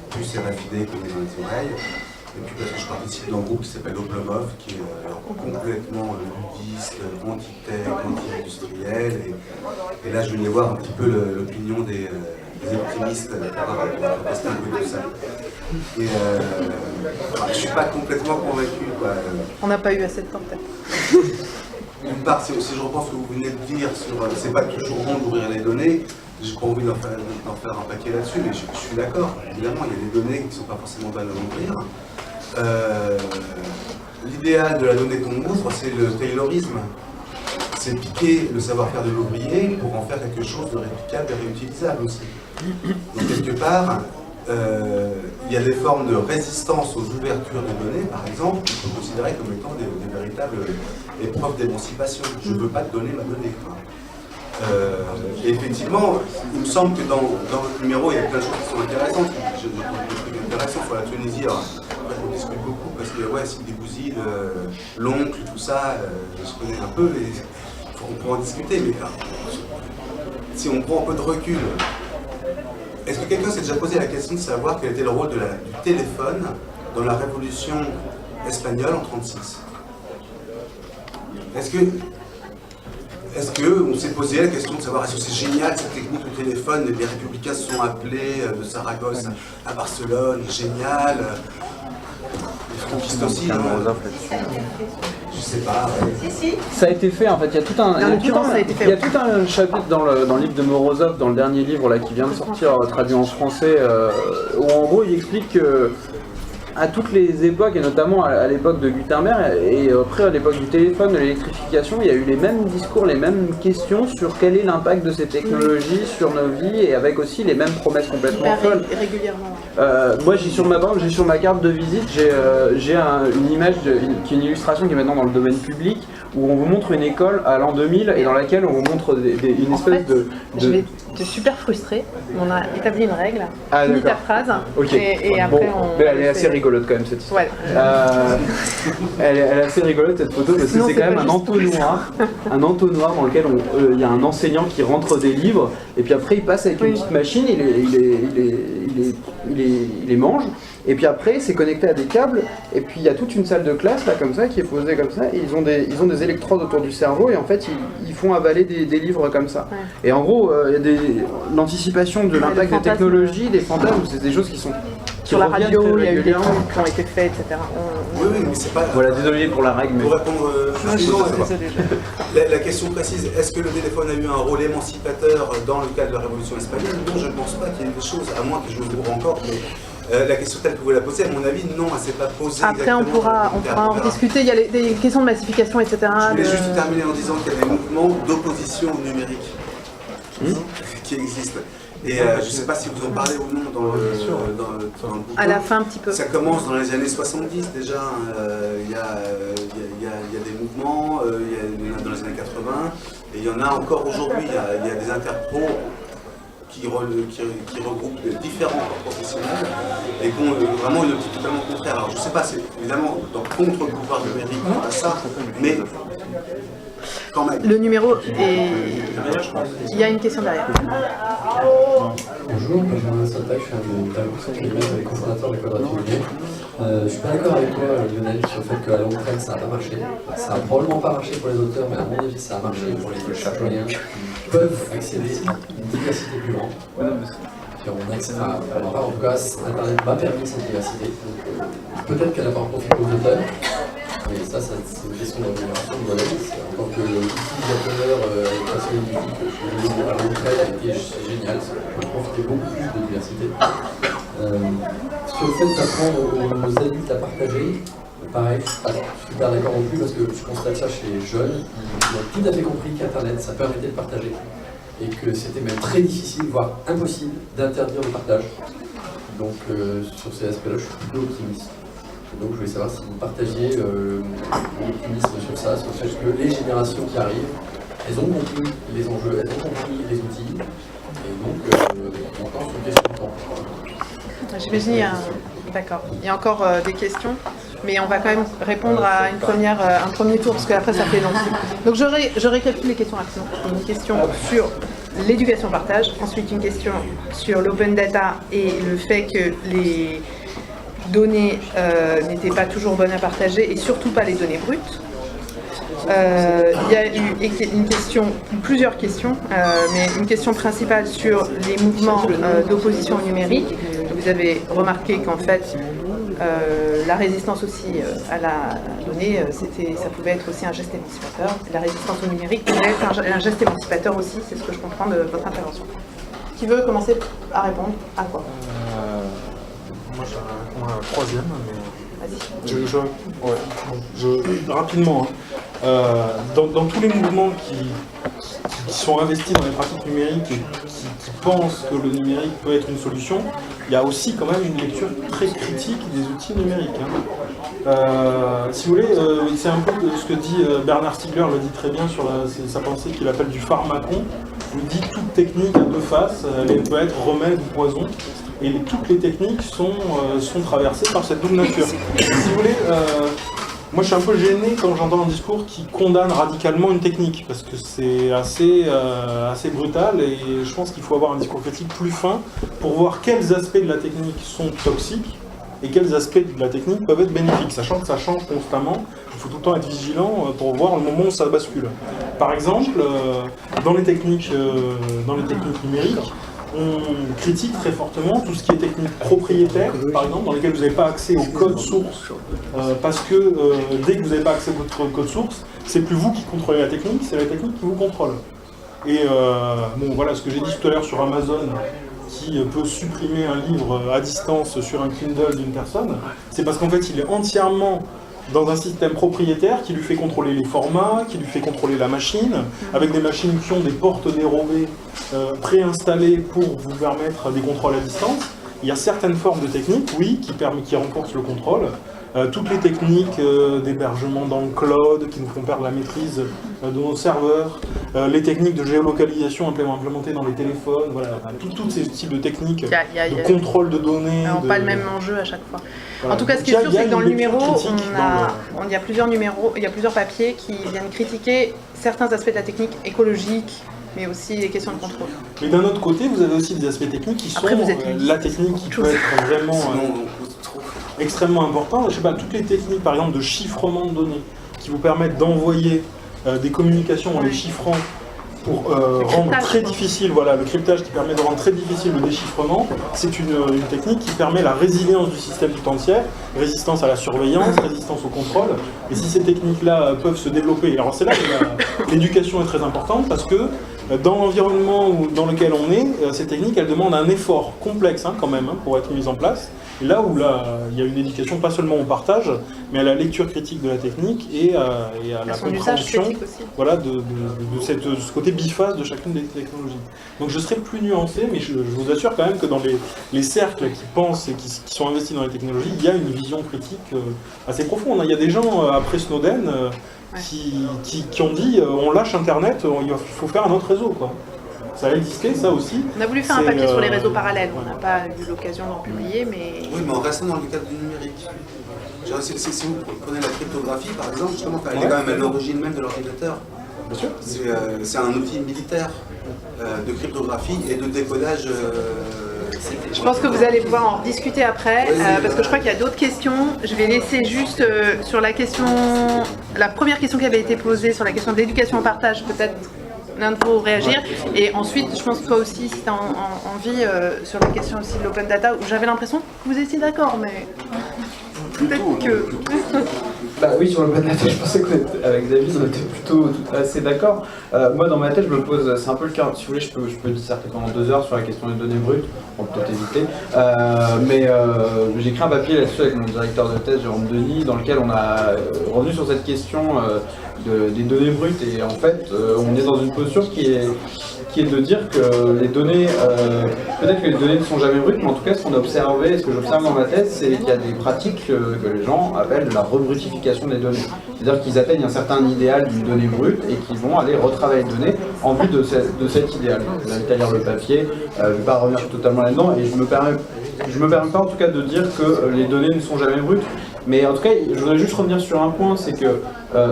plus RFID qu'on est dans les oreilles. Et puis parce que je participe dans un groupe qui s'appelle Oplomov, qui est complètement ludiste, anti-tech, anti-industriel. Et là je venais voir un petit peu l'opinion des optimistes par rapport à tester un peu tout ça. Et je ne suis pas complètement convaincu. On n'a pas eu assez de temps peut-être. D'une part, c'est aussi, je repense ce que vous venez de dire sur c'est pas toujours bon d'ouvrir les données. J'ai pas envie d'en faire un paquet là-dessus, mais je suis d'accord. Évidemment, il y a des données qui ne sont pas forcément bonnes à ouvrir. L'idéal de la donnée qu'on ouvre, c'est le taylorisme. C'est piquer le savoir-faire de l'ouvrier pour en faire quelque chose de réplicable et réutilisable aussi. Donc quelque part, il y a des formes de résistance aux ouvertures de données, par exemple, qui sont considérées comme étant des véritables épreuves d'émancipation. Je ne veux pas te donner ma donnée. Et effectivement, il me semble que dans votre numéro, il y a plein de choses qui sont intéressantes. Des trucs intéressants sur la Tunisie. Alors, on discute beaucoup parce que, ouais, Sidi Bouzid, l'oncle, tout ça, je connais un peu et on peut en discuter. Mais si on prend un peu de recul, est-ce que quelqu'un s'est déjà posé la question de savoir quel était le rôle du téléphone dans la révolution espagnole en 1936 ? Est-ce qu'on s'est posé la question de savoir est-ce que c'est génial cette technique du téléphone, les républicains se sont appelés de Saragosse à Barcelone, génial. Les franquistes aussi, je sais pas. Ça a été fait en fait, il y a tout un chapitre dans le livre de Morozov, dans le dernier livre là, qui vient de sortir, traduit en français, où en gros il explique que à toutes les époques, et notamment à l'époque de Gutenberg, et après à l'époque du téléphone, de l'électrification, il y a eu les mêmes discours, les mêmes questions sur quel est l'impact de ces technologies sur nos vies, et avec aussi les mêmes promesses complètement folles. Régulièrement. Moi, j'ai sur ma carte de visite, j'ai une image, qui est une illustration qui est maintenant dans le domaine public, où on vous montre une école à l'an 2000, et dans laquelle on vous montre une espèce de... Je vais te super frustré. On a établi une règle, Ah, finis ta phrase, et après on... Mais elle est assez rigolote quand même cette histoire. Ouais. Elle est assez rigolote cette photo parce que c'est quand même un entonnoir dans lequel il y a un enseignant qui rentre des livres et puis après il passe avec une petite machine, il les mange et puis après c'est connecté à des câbles et puis il y a toute une salle de classe là comme ça qui est posée comme ça et ils ont des électrodes autour du cerveau et en fait ils font avaler des livres comme ça. Ouais. Et en gros il y a l'anticipation de l'impact des technologies, des fantasmes, c'est des choses qui sont... Sur la radio, il y a eu des trucs qui ont été faits, etc. Oui, mais c'est pas... Voilà, désolé pour la règle, mais... Pour répondre la question précise, est-ce que le téléphone a eu un rôle émancipateur dans le cadre de la Révolution espagnole? Non, je ne pense pas qu'il y ait des choses, à moins que je me bourre encore, mais la question telle que vous la posez, à mon avis, non, elle ne s'est pas posée. Après, on pourra en discuter, il y a des questions de massification, etc. Je voulais juste terminer en disant qu'il y a des mouvements d'opposition au numérique qui existent. Et je ne sais pas si vous en parlez ou non dans le bouquin. À la fin, un petit peu. Ça commence dans les années 70 déjà. Il y a des mouvements, il y en a dans les années 80, et il y en a encore aujourd'hui. Il y a des interpros qui regroupent différents corps professionnels et qui ont vraiment une optique totalement contraire. Alors je ne sais pas, c'est évidemment dans contre-pouvoir numérique, pas ça, mais quand même. Le numéro est... Il y a une question derrière. Bonjour, je suis Soltac, je suis un des cofondateurs de Quadrature Lumière. Je ne suis pas d'accord avec toi, Lionel, sur le fait qu'à long terme ça n'a pas marché. Ça n'a probablement pas marché pour les auteurs, mais à mon avis ça a marché pour les citoyens qui peuvent accéder à une diversité plus grande. En tout cas, Internet m'a permis cette diversité. Peut-être qu'elle n'a pas profité aux auteurs, mais ça c'est une question d'amélioration de moi-même. En tant qu'utilisateur passionné du truc, je à l'entrée a été génial. Je profitais beaucoup plus de diversité. Sur le fait d'apprendre aux adultes à partager, pareil, je suis super d'accord non plus parce que je constate ça chez les jeunes qui ont tout à fait compris qu'Internet ça permettait de partager et que c'était même très difficile, voire impossible, d'interdire le partage. Donc sur ces aspects-là, je suis plutôt optimiste. Donc je voulais savoir si vous partagiez l'optimisme sur ça, sur le fait que les générations qui arrivent, elles ont compris les enjeux, elles ont compris les outils, et donc encore sur une question de temps. J'imagine qu'il y a D'accord. Il y a encore des questions, mais on va quand même répondre à un premier tour, parce qu'après ça fait long. Donc je récapitule les questions rapidement. Une question sur l'éducation partage, ensuite une question sur l'open data et le fait que les données n'étaient pas toujours bonnes à partager, et surtout pas les données brutes. Il y a eu une question, plusieurs questions, mais une question principale sur les mouvements d'opposition numérique. Vous avez remarqué qu'en fait, la résistance aussi à la donnée, ça pouvait être aussi un geste émancipateur. La résistance au numérique pouvait être un geste émancipateur aussi, c'est ce que je comprends de votre intervention. Qui veut commencer à répondre à quoi? Moi, je réponds à la troisième, mais... Vas-y. Rapidement, dans tous les mouvements qui sont investis dans les pratiques numériques et qui pensent que le numérique peut être une solution, il y a aussi quand même une lecture très critique des outils numériques. Si vous voulez, c'est un peu ce que dit Bernard Stiegler, le dit très bien sur sa pensée qu'il appelle du pharmacon. Il dit toute technique a deux faces, elle peut être remède ou poison, et toutes les techniques sont traversées par cette double nature. Si vous voulez, moi je suis un peu gêné quand j'entends un discours qui condamne radicalement une technique, parce que c'est assez brutal, et je pense qu'il faut avoir un discours critique plus fin pour voir quels aspects de la technique sont toxiques, et quels aspects de la technique peuvent être bénéfiques, sachant que ça change constamment. Il faut tout le temps être vigilant pour voir le moment où ça bascule. Par exemple, dans les techniques numériques, on critique très fortement tout ce qui est technique propriétaire, par exemple, dans lesquelles vous n'avez pas accès au code source, parce que dès que vous n'avez pas accès à votre code source, c'est plus vous qui contrôlez la technique, c'est la technique qui vous contrôle. Et bon, voilà ce que j'ai dit tout à l'heure sur Amazon, qui peut supprimer un livre à distance sur un Kindle d'une personne, c'est parce qu'en fait il est entièrement dans un système propriétaire qui lui fait contrôler les formats, qui lui fait contrôler la machine, avec des machines qui ont des portes dérobées préinstallées pour vous permettre des contrôles à distance. Il y a certaines formes de techniques, oui, qui renforcent le contrôle. Toutes les techniques d'hébergement dans le cloud qui nous font perdre la maîtrise de nos serveurs, les techniques de géolocalisation implémentées dans les téléphones, voilà, tous ces types de techniques de contrôle de données. Pas le même enjeu à chaque fois. Voilà. En tout cas, ce qui est sûr, c'est que dans le numéro, il y a plusieurs numéros, il y a plusieurs papiers qui viennent critiquer certains aspects de la technique écologique, mais aussi les questions de contrôle. Mais d'un autre côté, vous avez aussi des aspects techniques qui sont la technique qui peut être vraiment extrêmement important. Je sais pas, toutes les techniques, par exemple, de chiffrement de données, qui vous permettent d'envoyer des communications en les chiffrant pour rendre très difficile, voilà, le cryptage qui permet de rendre très difficile le déchiffrement, c'est une technique qui permet la résilience du système tout entier, résistance à la surveillance, résistance au contrôle. Et si ces techniques-là peuvent se développer, alors c'est là que l'éducation est très importante, parce que dans l'environnement dans lequel on est, ces techniques, elles demandent un effort complexe quand même pour être mises en place. Et là où il y a une éducation pas seulement au partage, mais à la lecture critique de la technique et à la compréhension voilà, de ce côté biface de chacune des technologies. Donc je serai plus nuancé, mais je vous assure quand même que dans les cercles qui pensent et qui sont investis dans les technologies, il y a une vision critique assez profonde. Il y a des gens, après Snowden, qui ont dit on lâche Internet, il faut faire un autre réseau, quoi. Ça a existé, ça aussi. On a voulu faire un papier sur les réseaux parallèles, on n'a pas eu l'occasion d'en publier, mais... Oui, mais en restant dans le cadre du numérique. Genre, si vous prenez la cryptographie, par exemple, justement, elle est quand même à l'origine même de l'ordinateur. Bien sûr. C'est un outil militaire de cryptographie et de décodage. Je pense que vous allez pouvoir en discuter après, parce que je crois qu'il y a d'autres questions. Je vais laisser juste sur la première question qui avait été posée, sur la question de l'éducation au partage, peut-être l'un de vous réagir. Et ensuite, je pense que toi aussi, si tu as envie, sur la question aussi de l'open data, où j'avais l'impression que vous étiez d'accord, mais peut-être que... Bah oui, sur l'open data, je pensais qu'avec David, on était plutôt assez d'accord. Moi, dans ma tête, je me pose, c'est un peu le cas, si vous voulez, je peux disserter pendant 2 heures sur la question des données brutes, on peut peut-être éviter. Mais j'ai écrit un papier là-dessus avec mon directeur de thèse, Jérôme Denis, dans lequel on a revenu sur cette question des données brutes. Et en fait, on est dans une posture qui est de dire que les données, peut-être que les données ne sont jamais brutes, mais en tout cas, ce qu'on a observé, ce que j'observe dans ma thèse, c'est qu'il y a des pratiques que les gens appellent la rebrutification des données. C'est-à-dire qu'ils atteignent un certain idéal d'une donnée brute et qu'ils vont aller retravailler les données en vue de cet idéal. Je vous invite à lire le papier, je ne vais pas revenir totalement là-dedans, et je me permets pas en tout cas de dire que les données ne sont jamais brutes. Mais en tout cas, je voudrais juste revenir sur un point, c'est que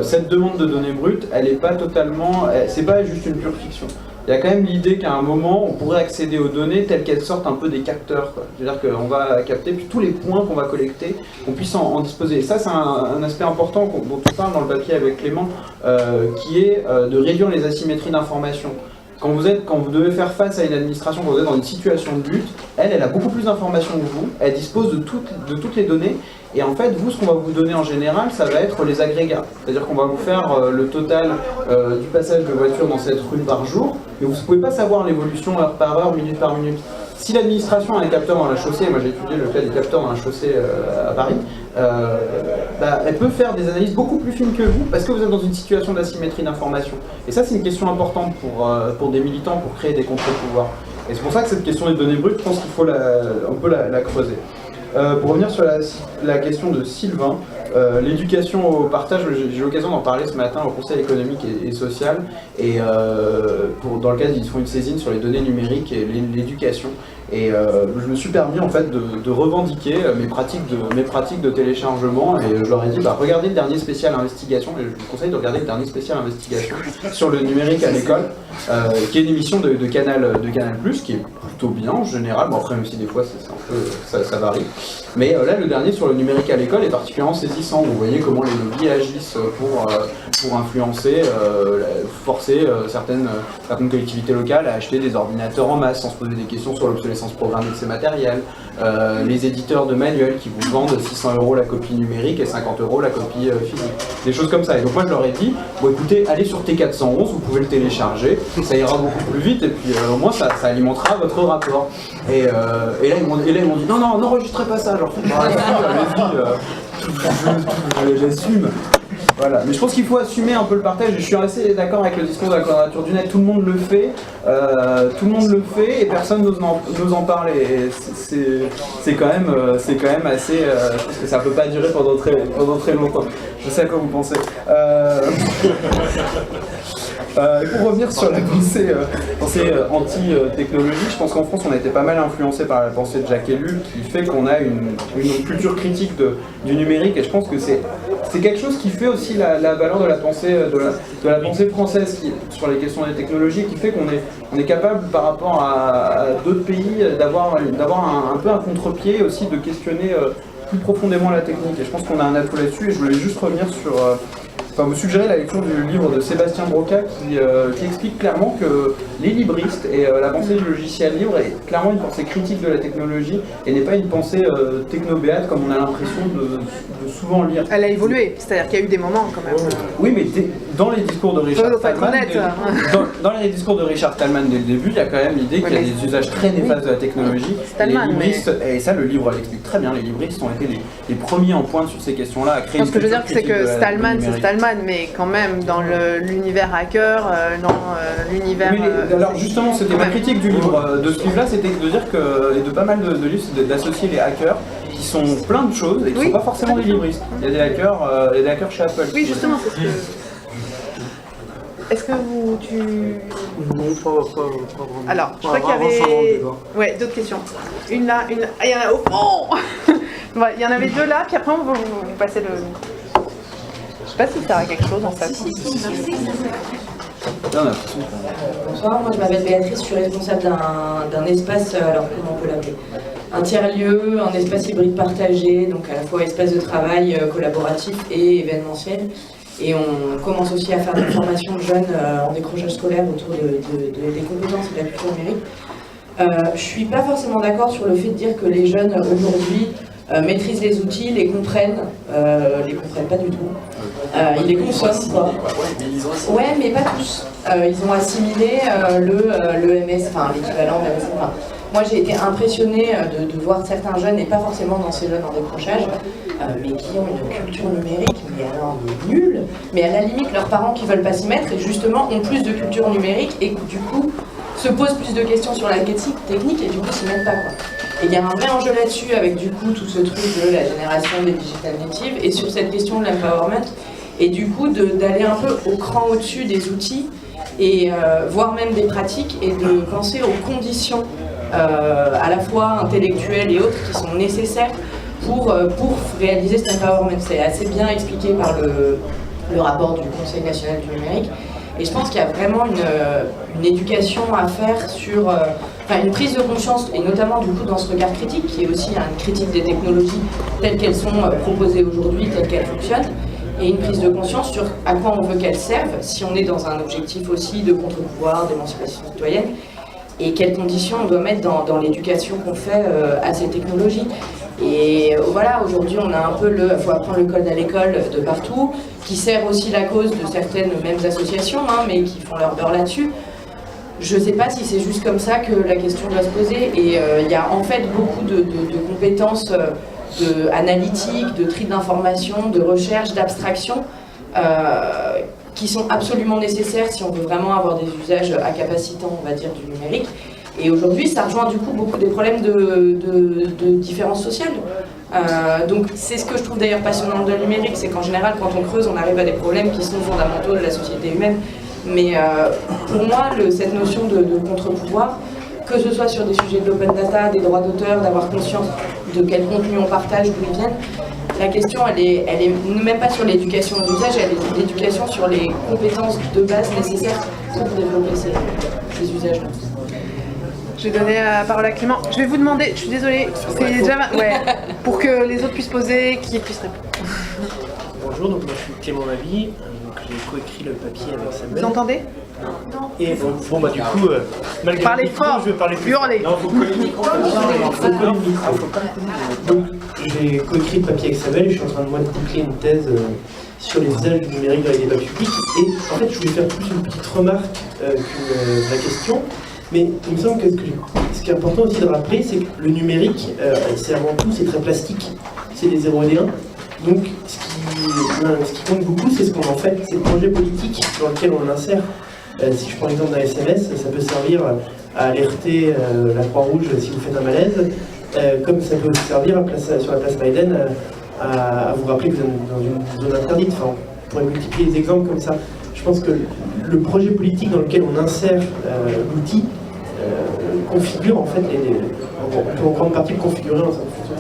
cette demande de données brutes, elle n'est pas totalement, c'est pas juste une pure fiction. Il y a quand même l'idée qu'à un moment, on pourrait accéder aux données telles qu'elles sortent un peu des capteurs, quoi. C'est-à-dire qu'on va capter puis tous les points qu'on va collecter, qu'on puisse en disposer. Et ça, c'est un aspect important dont on parle dans le papier avec Clément, qui est de réduire les asymétries d'information. Quand vous devez faire face à une administration, quand vous êtes dans une situation de lutte, elle a beaucoup plus d'informations que vous, elle dispose de toutes les données, et en fait, vous, ce qu'on va vous donner en général, ça va être les agrégats. C'est-à-dire qu'on va vous faire le total du passage de voitures dans cette rue par jour, mais vous ne pouvez pas savoir l'évolution heure par heure, minute par minute. Si l'administration a un capteur dans la chaussée, moi j'ai étudié le cas des capteurs dans la chaussée à Paris, elle peut faire des analyses beaucoup plus fines que vous parce que vous êtes dans une situation d'asymétrie d'information. Et ça, c'est une question importante pour des militants pour créer des contre-pouvoirs. Et c'est pour ça que cette question des données brutes, je pense qu'il faut un peu la creuser. Pour revenir sur la question de Sylvain, l'éducation au partage, j'ai eu l'occasion d'en parler ce matin au Conseil économique et social, et dans le cadre ils font une saisine sur les données numériques et l'éducation. Et je me suis permis en fait de revendiquer mes pratiques de téléchargement, et je leur ai dit regardez le dernier spécial investigation, et je vous conseille de regarder le dernier spécial investigation sur le numérique à l'école, qui est une émission de Canal+, qui est plutôt bien en général, bon après même si des fois c'est un peu, ça varie, mais là le dernier sur le numérique à l'école est particulièrement saisissant. Vous voyez comment les lobbies agissent pour influencer, forcer certaines collectivités locales à acheter des ordinateurs en masse sans se poser des questions sur l'obsolescence programmée de ces matériels, les éditeurs de manuels qui vous vendent 600 € la copie numérique et 50 € la copie physique, des choses comme ça. Et donc moi je leur ai dit, bon écoutez, allez sur T411, vous pouvez le télécharger, ça ira beaucoup plus vite, et puis au moins ça alimentera votre rapport. Et là ils m'ont dit, non, n'enregistrez pas ça, genre, j'assume. Voilà, mais je pense qu'il faut assumer un peu le partage. Je suis assez d'accord avec le discours de la Quadrature du Net. Tout le monde le fait, et personne n'ose en parler. Et c'est quand même assez. Je pense que ça peut pas durer pendant très longtemps. Je sais à quoi vous pensez. Pour revenir sur la pensée anti-technologie, je pense qu'en France on a été pas mal influencé par la pensée de Jacques Ellul, qui fait qu'on a une culture critique du numérique, et je pense que c'est quelque chose qui fait aussi la valeur de la pensée française sur les questions des technologies, qui fait qu'on est capable par rapport à d'autres pays d'avoir un peu un contre-pied, aussi de questionner plus profondément la technique, et je pense qu'on a un atout là-dessus. Et je voulais juste revenir sur vous suggérer la lecture du livre de Sébastien Broca qui explique clairement que les libristes et la pensée du logiciel libre est clairement une pensée critique de la technologie et n'est pas une pensée technobéate comme on a l'impression de souvent lire. Elle a évolué, c'est-à-dire qu'il y a eu des moments quand même. Oui, mais dans les discours de Richard Stallman, dans les discours de Richard Stallman dès le début, il y a quand même l'idée qu'il y a des usages très néfastes de la technologie. Stallman, les libristes, et ça le livre l'explique très bien, les libristes ont été les premiers en pointe sur ces questions-là à créer une ce que je veux dire, c'est que Stallman, c'est Stallman, mais quand même dans l'univers hacker, dans l'univers... alors justement, c'était ma critique du livre, de ce livre-là, c'était de dire que, et de pas mal de livres, c'est d'associer les hackers qui sont plein de choses et qui ne sont pas forcément des libristes. Il y a des hackers chez Apple. Oui, justement, c'est ce que... Est-ce que tu... Non, pas vraiment. Alors, je crois qu'il y avait... Ouais, d'autres questions. Une là, une... Ah, il y en a au fond. Il y en avait deux là, puis après on va vous passer le... Je sais pas si ça a quelque chose en fait. Bonsoir, moi je m'appelle Béatrice, je suis responsable d'un espace, alors comment on peut l'appeler, un tiers-lieu, un espace hybride partagé, donc à la fois espace de travail collaboratif et événementiel. Et on commence aussi à faire des formations de jeunes en décrochage scolaire autour des compétences et de la culture numérique. Je ne suis pas forcément d'accord sur le fait de dire que les jeunes aujourd'hui maîtrisent les outils, les comprennent pas du tout. Ils les consomment pas. Ouais, mais pas tous. Ils ont assimilé le MS, enfin l'équivalent de MS. Enfin, moi j'ai été impressionnée de voir certains jeunes, et pas forcément dans ces jeunes en décrochage, mais qui ont une culture numérique, mais alors nulle. Mais à la limite, leurs parents qui veulent pas s'y mettre, et justement ont plus de culture numérique, et du coup se posent plus de questions sur la technique, et du coup s'y mettent pas, quoi. Et il y a un vrai enjeu là-dessus, avec du coup tout ce truc de la génération des digital natives, et sur cette question de l'empowerment, et du coup d'aller un peu au cran au-dessus des outils, et voire même des pratiques, et de penser aux conditions à la fois intellectuelles et autres qui sont nécessaires pour réaliser cet empowerment. C'est assez bien expliqué par le rapport du Conseil national du numérique. Et je pense qu'il y a vraiment une éducation à faire sur une prise de conscience, et notamment du coup dans ce regard critique, qui est aussi une critique des technologies telles qu'elles sont proposées aujourd'hui, telles qu'elles fonctionnent, et une prise de conscience sur à quoi on veut qu'elles servent, si on est dans un objectif aussi de contre-pouvoir, d'émancipation citoyenne, et quelles conditions on doit mettre dans l'éducation qu'on fait à ces technologies. Et voilà, aujourd'hui on a un peu faut apprendre le code à l'école de partout, qui sert aussi la cause de certaines mêmes associations, mais qui font leur beurre là-dessus. Je ne sais pas si c'est juste comme ça que la question doit se poser, et il y a en fait beaucoup de compétences analytiques, de tri d'informations, de recherche, d'abstraction, qui sont absolument nécessaires si on veut vraiment avoir des usages à capacitants, on va dire, du numérique. Et aujourd'hui, ça rejoint du coup beaucoup des problèmes de différences sociales. Donc c'est ce que je trouve d'ailleurs passionnant de la numérique, c'est qu'en général, quand on creuse, on arrive à des problèmes qui sont fondamentaux de la société humaine. Mais pour moi, cette notion de contre-pouvoir, que ce soit sur des sujets de l'open data, des droits d'auteur, d'avoir conscience de quel contenu on partage, d'où ils viennent, la question, elle est même pas sur l'éducation d'usage, elle est l'éducation sur les compétences de base nécessaires pour développer ces usages-là. Je vais donner la parole à Clément. Je vais vous demander, je suis désolée, c'est déjà pour que les autres puissent poser, qui puissent répondre. Bonjour, donc moi je suis Clément Mavie, donc j'ai coécrit le papier avec Samuel. Vous entendez? Et bon bah du coup, malgré parlez fort, je vais parler plus hurlez. Non, faut coller le micro. Donc j'ai coécrit le papier avec Samuel et je suis en train de moi de boucler une thèse sur les usages du numérique dans les débats publics. Et en fait je voulais faire plus une petite remarque qu'une la question. Mais il me semble que ce qui est important aussi de rappeler, c'est que le numérique, c'est avant tout, c'est très plastique. C'est des 0 et des 1. Donc, ce qui compte beaucoup, c'est ce qu'on en fait, c'est le projet politique dans lequel on l'insère. Si je prends l'exemple d'un SMS, ça peut servir à alerter la Croix-Rouge si vous faites un malaise, comme ça peut servir sur la place Biden à vous rappeler que vous êtes dans une zone interdite. Enfin, on pourrait multiplier les exemples comme ça. Je pense que le projet politique dans lequel on insère l'outil configure en fait on peut en grande partie le configurer dans cette fonction.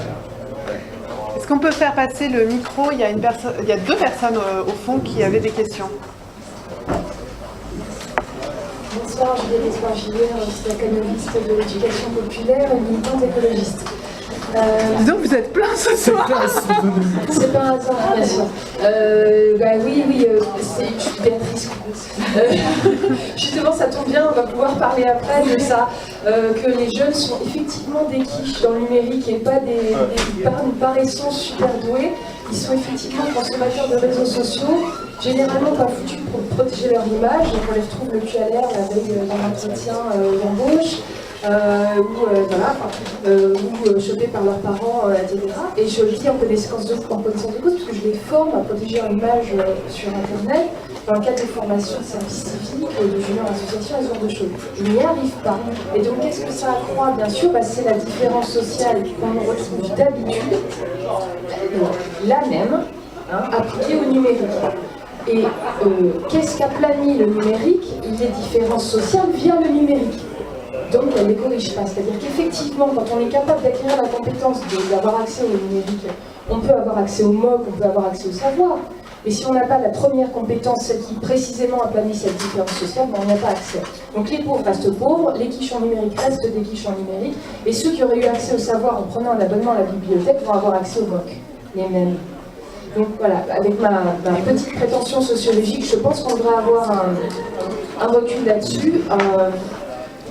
Est-ce qu'on peut faire passer le micro? Il y a deux personnes au fond qui avaient des questions. Bonsoir, Juliette Espargillère, psychanalyste de l'éducation populaire et militante écologiste. Dis donc, vous êtes plein ce soir. C'est pas un hasard, bien sûr. Oui, je suis Béatrice. Justement, ça tombe bien, on va pouvoir parler après de ça, que les jeunes sont effectivement des quiches dans le numérique et pas par essence super doués. Ils sont effectivement consommateurs de réseaux sociaux, généralement pas foutus pour protéger leur image, donc on les retrouve le cul à l'air la veille d'un entretien d'embauche. Ou chopés par leurs parents, etc. Et je le dis en connaissance de cause, parce que je les forme à protéger leur image sur Internet, dans le cadre de formation de service civique, de junior association, et ce genre de choses. Je n'y arrive pas. Et donc, qu'est-ce que ça accroît? Bien sûr, c'est la différence sociale qu'on retrouve d'habitude, la même, appliquée au numérique. Et qu'est-ce qu'aplanit le numérique? Les différences sociales via le numérique. Donc elle ne les corrige pas. C'est-à-dire qu'effectivement, quand on est capable d'acquérir la compétence d'avoir accès au numérique, on peut avoir accès au MOOC, on peut avoir accès au savoir. Mais si on n'a pas la première compétence, celle qui précisément aplanit cette différence sociale, on n'y a pas accès. Donc les pauvres restent pauvres, les quiches en numérique restent des quiches en numérique, et ceux qui auraient eu accès au savoir en prenant un abonnement à la bibliothèque vont avoir accès au MOOC, les mêmes. Donc voilà, avec ma petite prétention sociologique, je pense qu'on devrait avoir un recul là-dessus.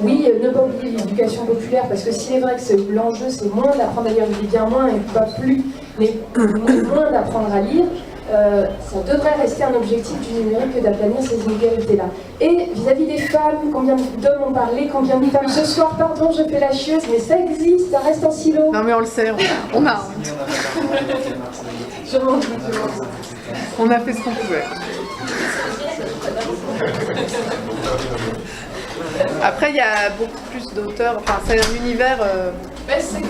Oui, ne pas oublier l'éducation populaire, parce que s'il est vrai que l'enjeu c'est moins d'apprendre à lire, je dis bien moins et pas plus, mais moins d'apprendre à lire, ça devrait rester un objectif du numérique que d'aplanir ces inégalités-là. Et vis-à-vis des femmes, combien d'hommes ont parlé, combien de femmes ce soir, pardon, je fais la chieuse, mais ça existe, ça reste en silo. Non mais on le sait, on a. On a fait ce qu'on pouvait. Après, il y a beaucoup plus d'auteurs, enfin, c'est un univers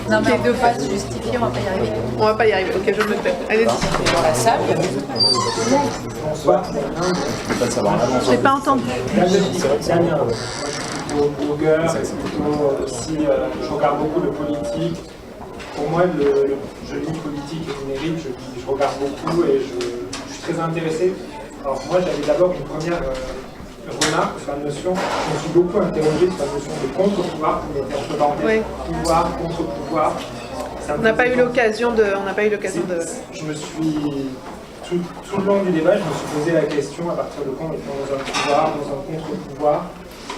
non, mais deux phrases justifiées, on va pas y arriver. On va pas y arriver, ok, je le fais. Allez-y. Dans la salle, il y a Bonsoir. Je j'ai pas entendu. Blogueur, aussi, je regarde beaucoup le politique. Pour moi, je lis politique et numérique, je regarde beaucoup et je suis très intéressé. Alors moi, j'avais d'abord une première remarque sur la notion, je me suis beaucoup interrogé sur la notion de contre-pouvoir, entre parenthèses, pouvoir, contre-pouvoir. On n'a pas eu l'occasion de... Je me suis... Tout le long du débat, je me suis posé la question à partir de quand on est dans un pouvoir, dans un contre-pouvoir.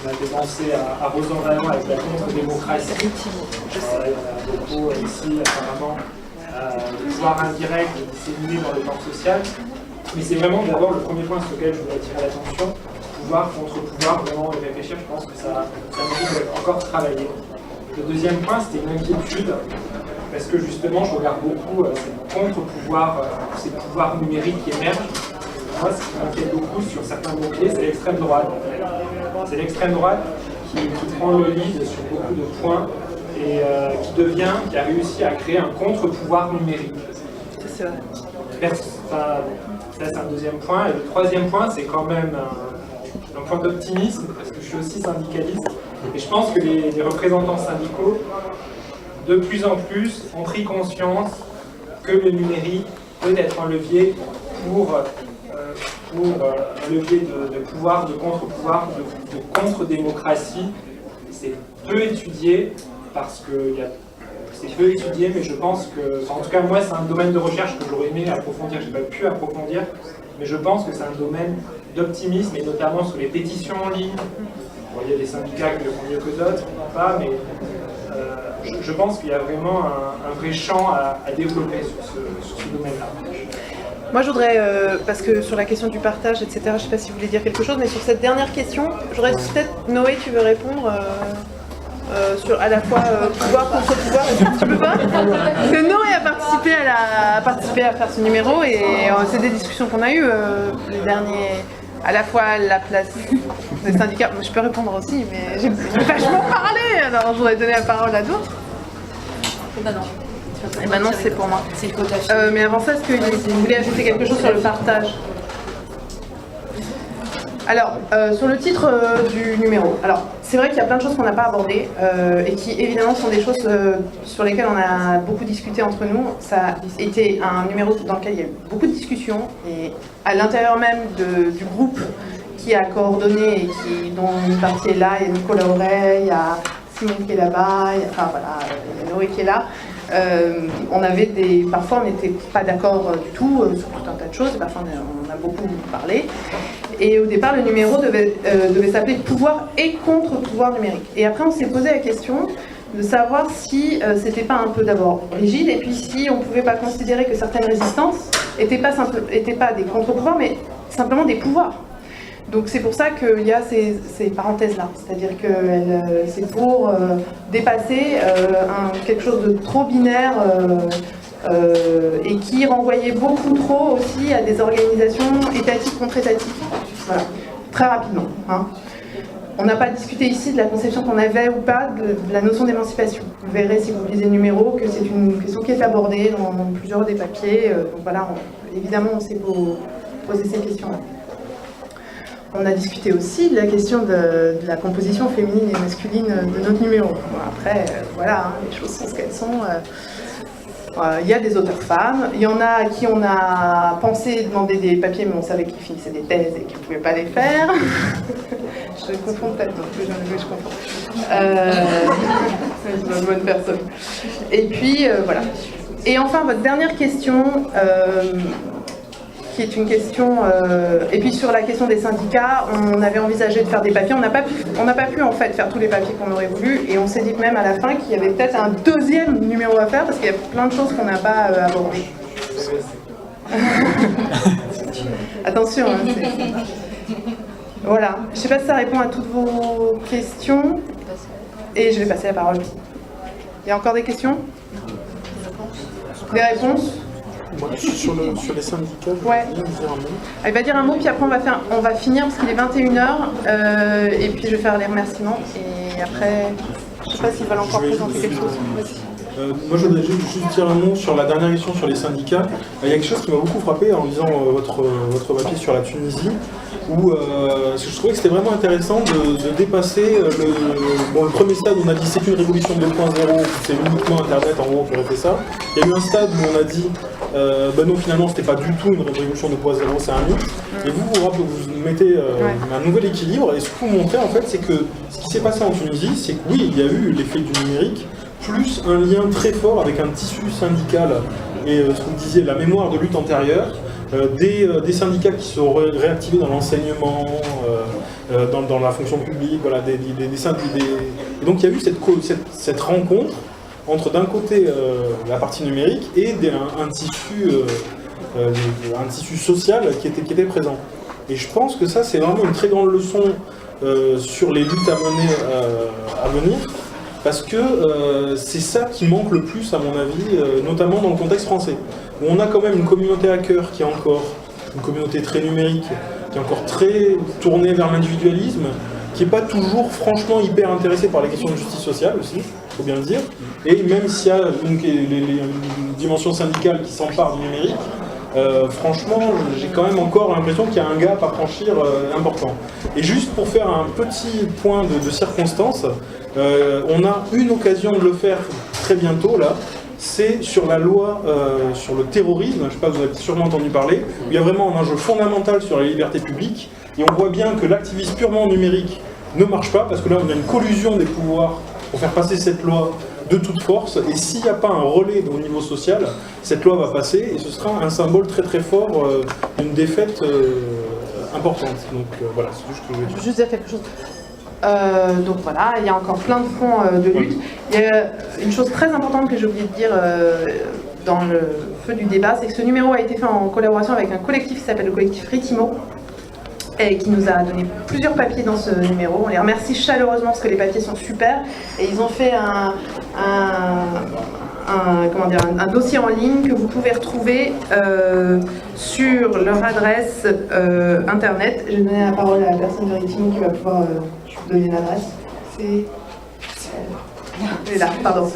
On a fait penser à Rosan Vallon avec la contre-démocratie. Il y en a beaucoup ici, apparemment, le pouvoir indirect disséminé dans le plan social. Mais c'est vraiment d'abord le premier point sur lequel je voulais attirer l'attention. Pouvoir contre pouvoir, vraiment y réfléchir, je pense que ça mérite d'être encore travaillé. Le deuxième point, c'était une inquiétude, parce que justement, je regarde beaucoup ces contre-pouvoirs, ces pouvoirs numériques qui émergent. Moi, ce qui m'inquiète beaucoup sur certains mots-clés, c'est l'extrême droite. C'est l'extrême droite qui prend le lead sur beaucoup de points et qui a réussi à créer un contre-pouvoir numérique. C'est vrai. Ça, c'est un deuxième point. Et le troisième point, c'est quand même un point d'optimisme, parce que je suis aussi syndicaliste. Et je pense que les représentants syndicaux, de plus en plus, ont pris conscience que le numérique peut être un levier pour un levier de pouvoir, de contre-pouvoir, de contre-démocratie. C'est peu étudié, parce que c'est peu étudié, mais je pense que, en tout cas moi c'est un domaine de recherche que j'aurais aimé approfondir, j'ai pas pu approfondir, mais je pense que c'est un domaine d'optimisme, et notamment sur les pétitions en ligne. Bon, il y a des syndicats qui le font mieux que d'autres, pas, mais je pense qu'il y a vraiment un vrai champ à développer sur ce domaine-là. Moi, je voudrais, parce que sur la question du partage, etc., je ne sais pas si vous voulez dire quelque chose, mais sur cette dernière question, j'aurais peut-être, Noé, tu veux répondre sur à la fois pouvoir contre pouvoir. Tu peux pas? Parce que Noé a participé à faire ce numéro, et c'est des discussions qu'on a eues les derniers, à la fois la place des syndicats. Je peux répondre aussi, mais j'ai vachement parlé, alors je voudrais donner la parole à d'autres. Et maintenant c'est pour moi. C'est le quota. Mais avant ça, est-ce que vous voulez ajouter quelque chose sur le partage? Alors, sur le titre du numéro, alors c'est vrai qu'il y a plein de choses qu'on n'a pas abordées et qui évidemment sont des choses sur lesquelles on a beaucoup discuté entre nous. Ça a été un numéro dans lequel il y a eu beaucoup de discussions, et à l'intérieur même du groupe qui a coordonné et dont une partie est là, il y a Nicolas Auray, il y a Simon qui est là-bas, il y a Noé qui est là. Parfois on n'était pas d'accord du tout sur tout un tas de choses, et parfois on a beaucoup parlé. Et au départ, le numéro devait s'appeler pouvoir et contre-pouvoir numérique. Et après, on s'est posé la question de savoir si c'était pas un peu d'abord rigide, et puis si on pouvait pas considérer que certaines résistances étaient pas des contre-pouvoirs, mais simplement des pouvoirs. Donc c'est pour ça qu'il y a ces parenthèses-là, c'est-à-dire que c'est pour dépasser quelque chose de trop binaire et qui renvoyait beaucoup trop aussi à des organisations étatiques contre étatiques. Voilà, très rapidement. Hein. On n'a pas discuté ici de la conception qu'on avait ou pas de la notion d'émancipation. Vous verrez si vous lisez le numéro que c'est une question qui est abordée dans plusieurs des papiers. Donc voilà, évidemment on s'est posé ces questions-là. On a discuté aussi de la question de la composition féminine et masculine de notre numéro. Bon, après, voilà, hein, les choses sont ce qu'elles sont. Il y a des auteurs femmes, il y en a à qui on a pensé demander des papiers, mais on savait qu'ils finissaient des thèses et qu'ils ne pouvaient pas les faire. Je confonds peut-être, je confonds. C'est une bonne personne. Et puis, voilà. Et enfin, votre dernière question, qui est une question... et puis sur la question des syndicats, on avait envisagé de faire des papiers. On n'a pas pu en fait faire tous les papiers qu'on aurait voulu, et on s'est dit même à la fin qu'il y avait peut-être un deuxième numéro à faire, parce qu'il y a plein de choses qu'on n'a pas abordées. Attention, hein, voilà. Je ne sais pas si ça répond à toutes vos questions, et je vais passer la parole. Il y a encore des questions? Des réponses? Sur les syndicats, ouais. Dire un mot. Il va dire un mot, puis après on va finir parce qu'il est 21h, et puis je vais faire les remerciements, et après, je ne sais pas s'ils veulent encore présenter quelque chose. Moi je voudrais juste dire un mot sur la dernière question sur les syndicats. Il y a quelque chose qui m'a beaucoup frappé en lisant votre papier sur la Tunisie, où je trouvais que c'était vraiment intéressant de dépasser le premier stade où on a dit c'est une révolution 2.0, c'est uniquement Internet en gros qui aurait fait ça. Il y a eu un stade où on a dit non, finalement c'était pas du tout une révolution 2.0, c'est un mythe. Et vous mettez un nouvel équilibre, et ce que vous montrez en fait, c'est que ce qui s'est passé en Tunisie, c'est que oui, il y a eu l'effet du numérique, plus un lien très fort avec un tissu syndical et ce que vous disiez, la mémoire de lutte antérieure, des syndicats qui sont réactivés dans l'enseignement, dans la fonction publique, voilà, et donc il y a eu cette rencontre entre d'un côté la partie numérique et un tissu social qui était présent. Et je pense que ça c'est vraiment une très grande leçon sur les luttes à venir. Parce que c'est ça qui manque le plus, à mon avis, notamment dans le contexte français, où on a quand même une communauté hacker qui est encore une communauté très numérique, qui est encore très tournée vers l'individualisme, qui n'est pas toujours franchement hyper intéressé par les questions de justice sociale aussi, il faut bien le dire. Et même s'il y a une dimension syndicale qui s'empare du numérique, franchement, j'ai quand même encore l'impression qu'il y a un gap à franchir important. Et juste pour faire un petit point de circonstance, on a une occasion de le faire très bientôt là, c'est sur la loi sur le terrorisme, je ne sais pas, vous avez sûrement entendu parler, où il y a vraiment un enjeu fondamental sur les libertés publiques, et on voit bien que l'activisme purement numérique ne marche pas, parce que là on a une collusion des pouvoirs pour faire passer cette loi de toute force, et s'il n'y a pas un relais au niveau social, cette loi va passer, et ce sera un symbole très très fort d'une défaite importante. Donc voilà, c'est juste ce que je voulais dire. Je veux juste dire quelque chose. Donc voilà, il y a encore plein de fronts de lutte. Il y a une chose très importante que j'ai oublié de dire dans le feu du débat, c'est que ce numéro a été fait en collaboration avec un collectif qui s'appelle le collectif Ritimo, et qui nous a donné plusieurs papiers dans ce numéro. On les remercie chaleureusement parce que les papiers sont super, et ils ont fait un dossier en ligne que vous pouvez retrouver sur leur adresse internet. Je vais donner la parole à la personne de Ritimo qui va pouvoir vous donner l'adresse. C'est là, pardon.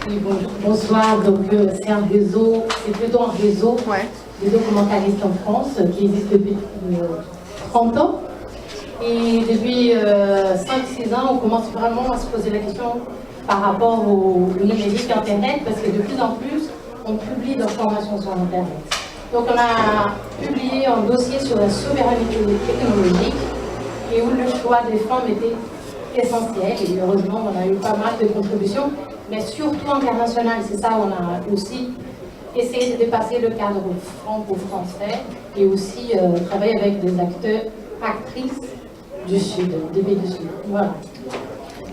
Oui, bonsoir. Donc c'est un réseau, c'est plutôt un réseau de documentaristes en France qui existe depuis 30 ans. Et depuis 5-6 ans, on commence vraiment à se poser la question par rapport au numérique Internet, parce que de plus en plus, on publie d'informations sur Internet. Donc on a publié un dossier sur la souveraineté technologique, et où le choix des femmes était essentiel. Et heureusement, on a eu pas mal de contributions, mais surtout internationales. C'est ça, on a aussi essayé de dépasser le cadre franco-français, et aussi travailler avec des acteurs, actrices du Sud, des pays du Sud. Voilà.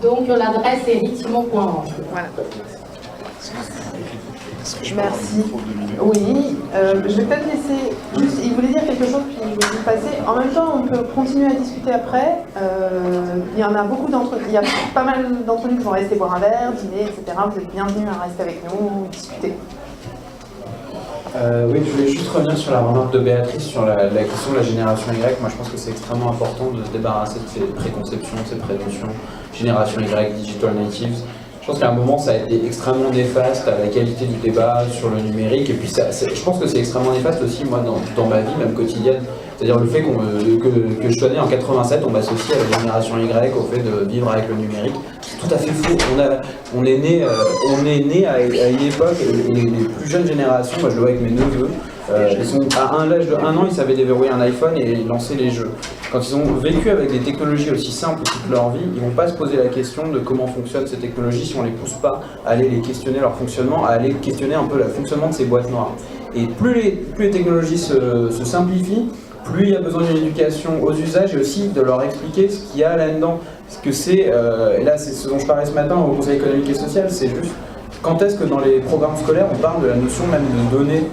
Donc l'adresse est ritimo.org. Voilà. Merci. Oui, je vais peut-être laisser. Juste, il voulait dire quelque chose, puis je vais vous passer. En même temps, on peut continuer à discuter après. Il y en a beaucoup d'entre il y a pas mal d'entre nous qui vont rester boire un verre, dîner, etc. Vous êtes bienvenus à rester avec nous, discuter. Oui, je voulais juste revenir sur la remarque de Béatrice sur la question de la génération Y. Moi, je pense que c'est extrêmement important de se débarrasser de ces préconceptions, de ces prénotions. Génération Y, digital natives. Je pense qu'à un moment, ça a été extrêmement néfaste à la qualité du débat sur le numérique. Et puis, je pense que c'est extrêmement néfaste aussi, moi, dans ma vie, même quotidienne. C'est-à-dire le fait que je sois né en 87, on m'associe à la génération Y, au fait de vivre avec le numérique. C'est tout à fait faux. On est né à une époque, les plus jeunes générations, moi je le vois avec mes neveux, ils sont à l'âge de 1 an, ils savaient déverrouiller un iPhone et lancer les jeux. Quand ils ont vécu avec des technologies aussi simples toute leur vie, ils ne vont pas se poser la question de comment fonctionnent ces technologies si on ne les pousse pas à aller les questionner leur fonctionnement, à aller questionner un peu le fonctionnement de ces boîtes noires. Et plus les technologies se simplifient, plus il y a besoin d'une éducation aux usages et aussi de leur expliquer ce qu'il y a là-dedans. Ce que c'est, et là c'est ce dont je parlais ce matin au Conseil économique et social, c'est juste quand est-ce que dans les programmes scolaires on parle de la notion même de données.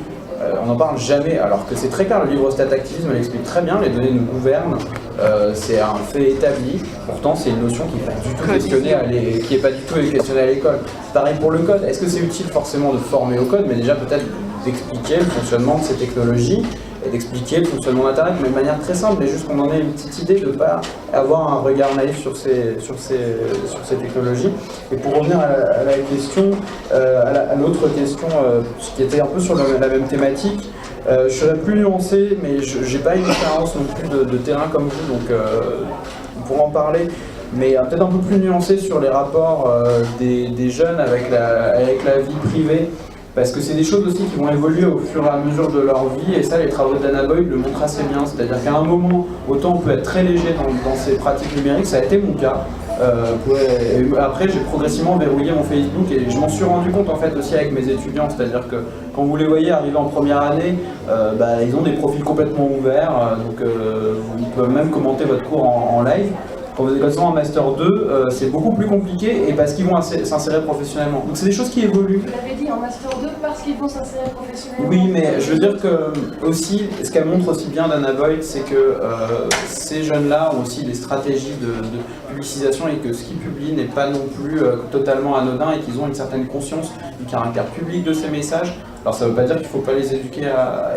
On n'en parle jamais, alors que c'est très clair, le livre Statactivisme l'explique très bien, les données nous gouvernent, c'est un fait établi, pourtant c'est une notion qui n'est pas du tout questionnée à l'école. Pareil pour le code, est-ce que c'est utile forcément de former au code, mais déjà peut-être d'expliquer le fonctionnement de ces technologies, et d'expliquer le fonctionnement d'Internet, mais de manière très simple, mais juste qu'on en ait une petite idée de ne pas avoir un regard naïf sur ces technologies. Et pour revenir à la question, à l'autre question, qui était un peu sur la même thématique, je serais plus nuancé, mais je n'ai pas une expérience non plus de terrain comme vous, donc on pourra en parler. Mais peut-être un peu plus nuancé sur les rapports des jeunes avec la vie privée. Parce que c'est des choses aussi qui vont évoluer au fur et à mesure de leur vie, et ça les travaux d'Anna Boyd le montrent assez bien. C'est-à-dire qu'à un moment, autant on peut être très léger dans ces pratiques numériques, ça a été mon cas. Après j'ai progressivement verrouillé mon Facebook et je m'en suis rendu compte en fait aussi avec mes étudiants, c'est-à-dire que quand vous les voyez arriver en première année, ils ont des profils complètement ouverts, donc ils peuvent même commenter votre cours en live. Quand vous êtes en Master 2, c'est beaucoup plus compliqué et parce qu'ils vont s'insérer professionnellement. Donc c'est des choses qui évoluent. Vous l'avez dit en Master 2 parce qu'ils vont s'insérer professionnellement. Oui, mais je veux dire que aussi, ce qu'elle montre aussi bien Danah Boyd, c'est que ces jeunes-là ont aussi des stratégies de publicisation et que ce qu'ils publient n'est pas non plus totalement anodin et qu'ils ont une certaine conscience du caractère public de ces messages. Alors ça ne veut pas dire qu'il ne faut pas les éduquer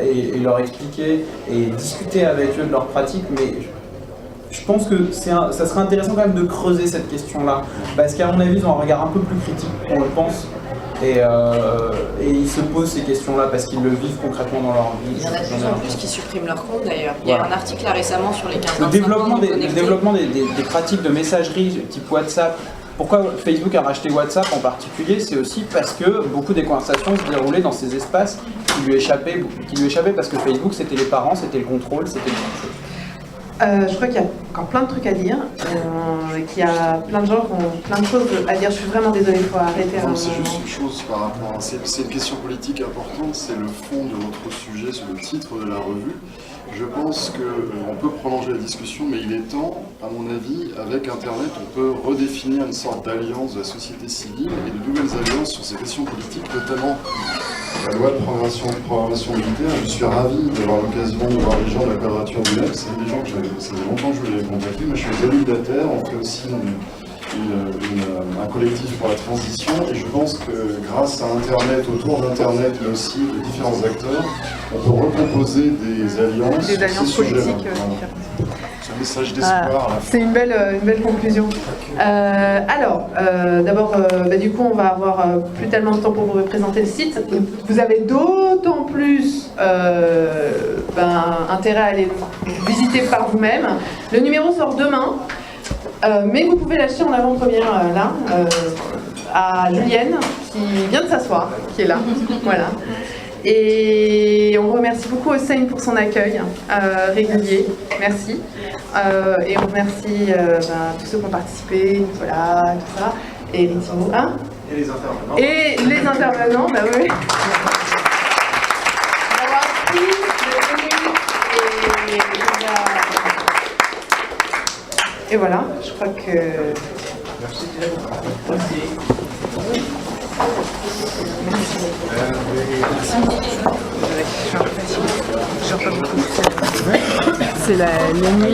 et leur expliquer et discuter avec eux de leurs pratiques, mais je pense que ça serait intéressant quand même de creuser cette question-là, parce qu'à mon avis, ils ont un regard un peu plus critique qu'on le pense, et ils se posent ces questions-là parce qu'ils le vivent concrètement dans leur vie. Il y en a de plus en plus qui suppriment leur compte d'ailleurs. Il y a un article là récemment sur les 15 ans. Le développement des pratiques de messagerie type WhatsApp. Pourquoi Facebook a racheté WhatsApp en particulier, c'est aussi parce que beaucoup des conversations se déroulaient dans ces espaces qui lui échappaient parce que Facebook c'était les parents, c'était le contrôle, c'était je crois qu'il y a encore plein de trucs à dire, qu'il y a plein de gens qui ont plein de choses à dire. Je suis vraiment désolée, il faut arrêter. C'est juste une chose par rapport à... C'est une question politique importante, c'est le fond de votre sujet, sur le titre de la revue. Je pense qu'on peut prolonger la discussion, mais il est temps, à mon avis, avec Internet, on peut redéfinir une sorte d'alliance de la société civile et de nouvelles alliances sur ces questions politiques, notamment la loi de programmation militaire. Je suis ravi d'avoir l'occasion de voir les gens de la Quadrature du Net. C'est des gens que ça fait longtemps que je voulais les contacter. Moi, je suis délégataire, on fait aussi un collectif pour la transition, et je pense que grâce à Internet, autour d'Internet, mais aussi de différents acteurs, on peut recomposer des alliances politiques. C'est un message d'espoir. C'est une belle conclusion. D'abord, du coup, on va avoir plus tellement de temps pour vous représenter le site. Vous avez d'autant plus intérêt à aller visiter par vous-même. Le numéro sort demain. Mais vous pouvez l'acheter en avant-première à Julienne, qui vient de s'asseoir, qui est là. Voilà. Et on remercie beaucoup Hossein pour son accueil régulier. Merci. Et on remercie tous ceux qui ont participé, Nicolas, tout ça, et Eric Timo. Et les intervenants. Et les intervenants, bah oui. D'avoir pris le venu et voilà, je crois que... Merci. C'est la nuit.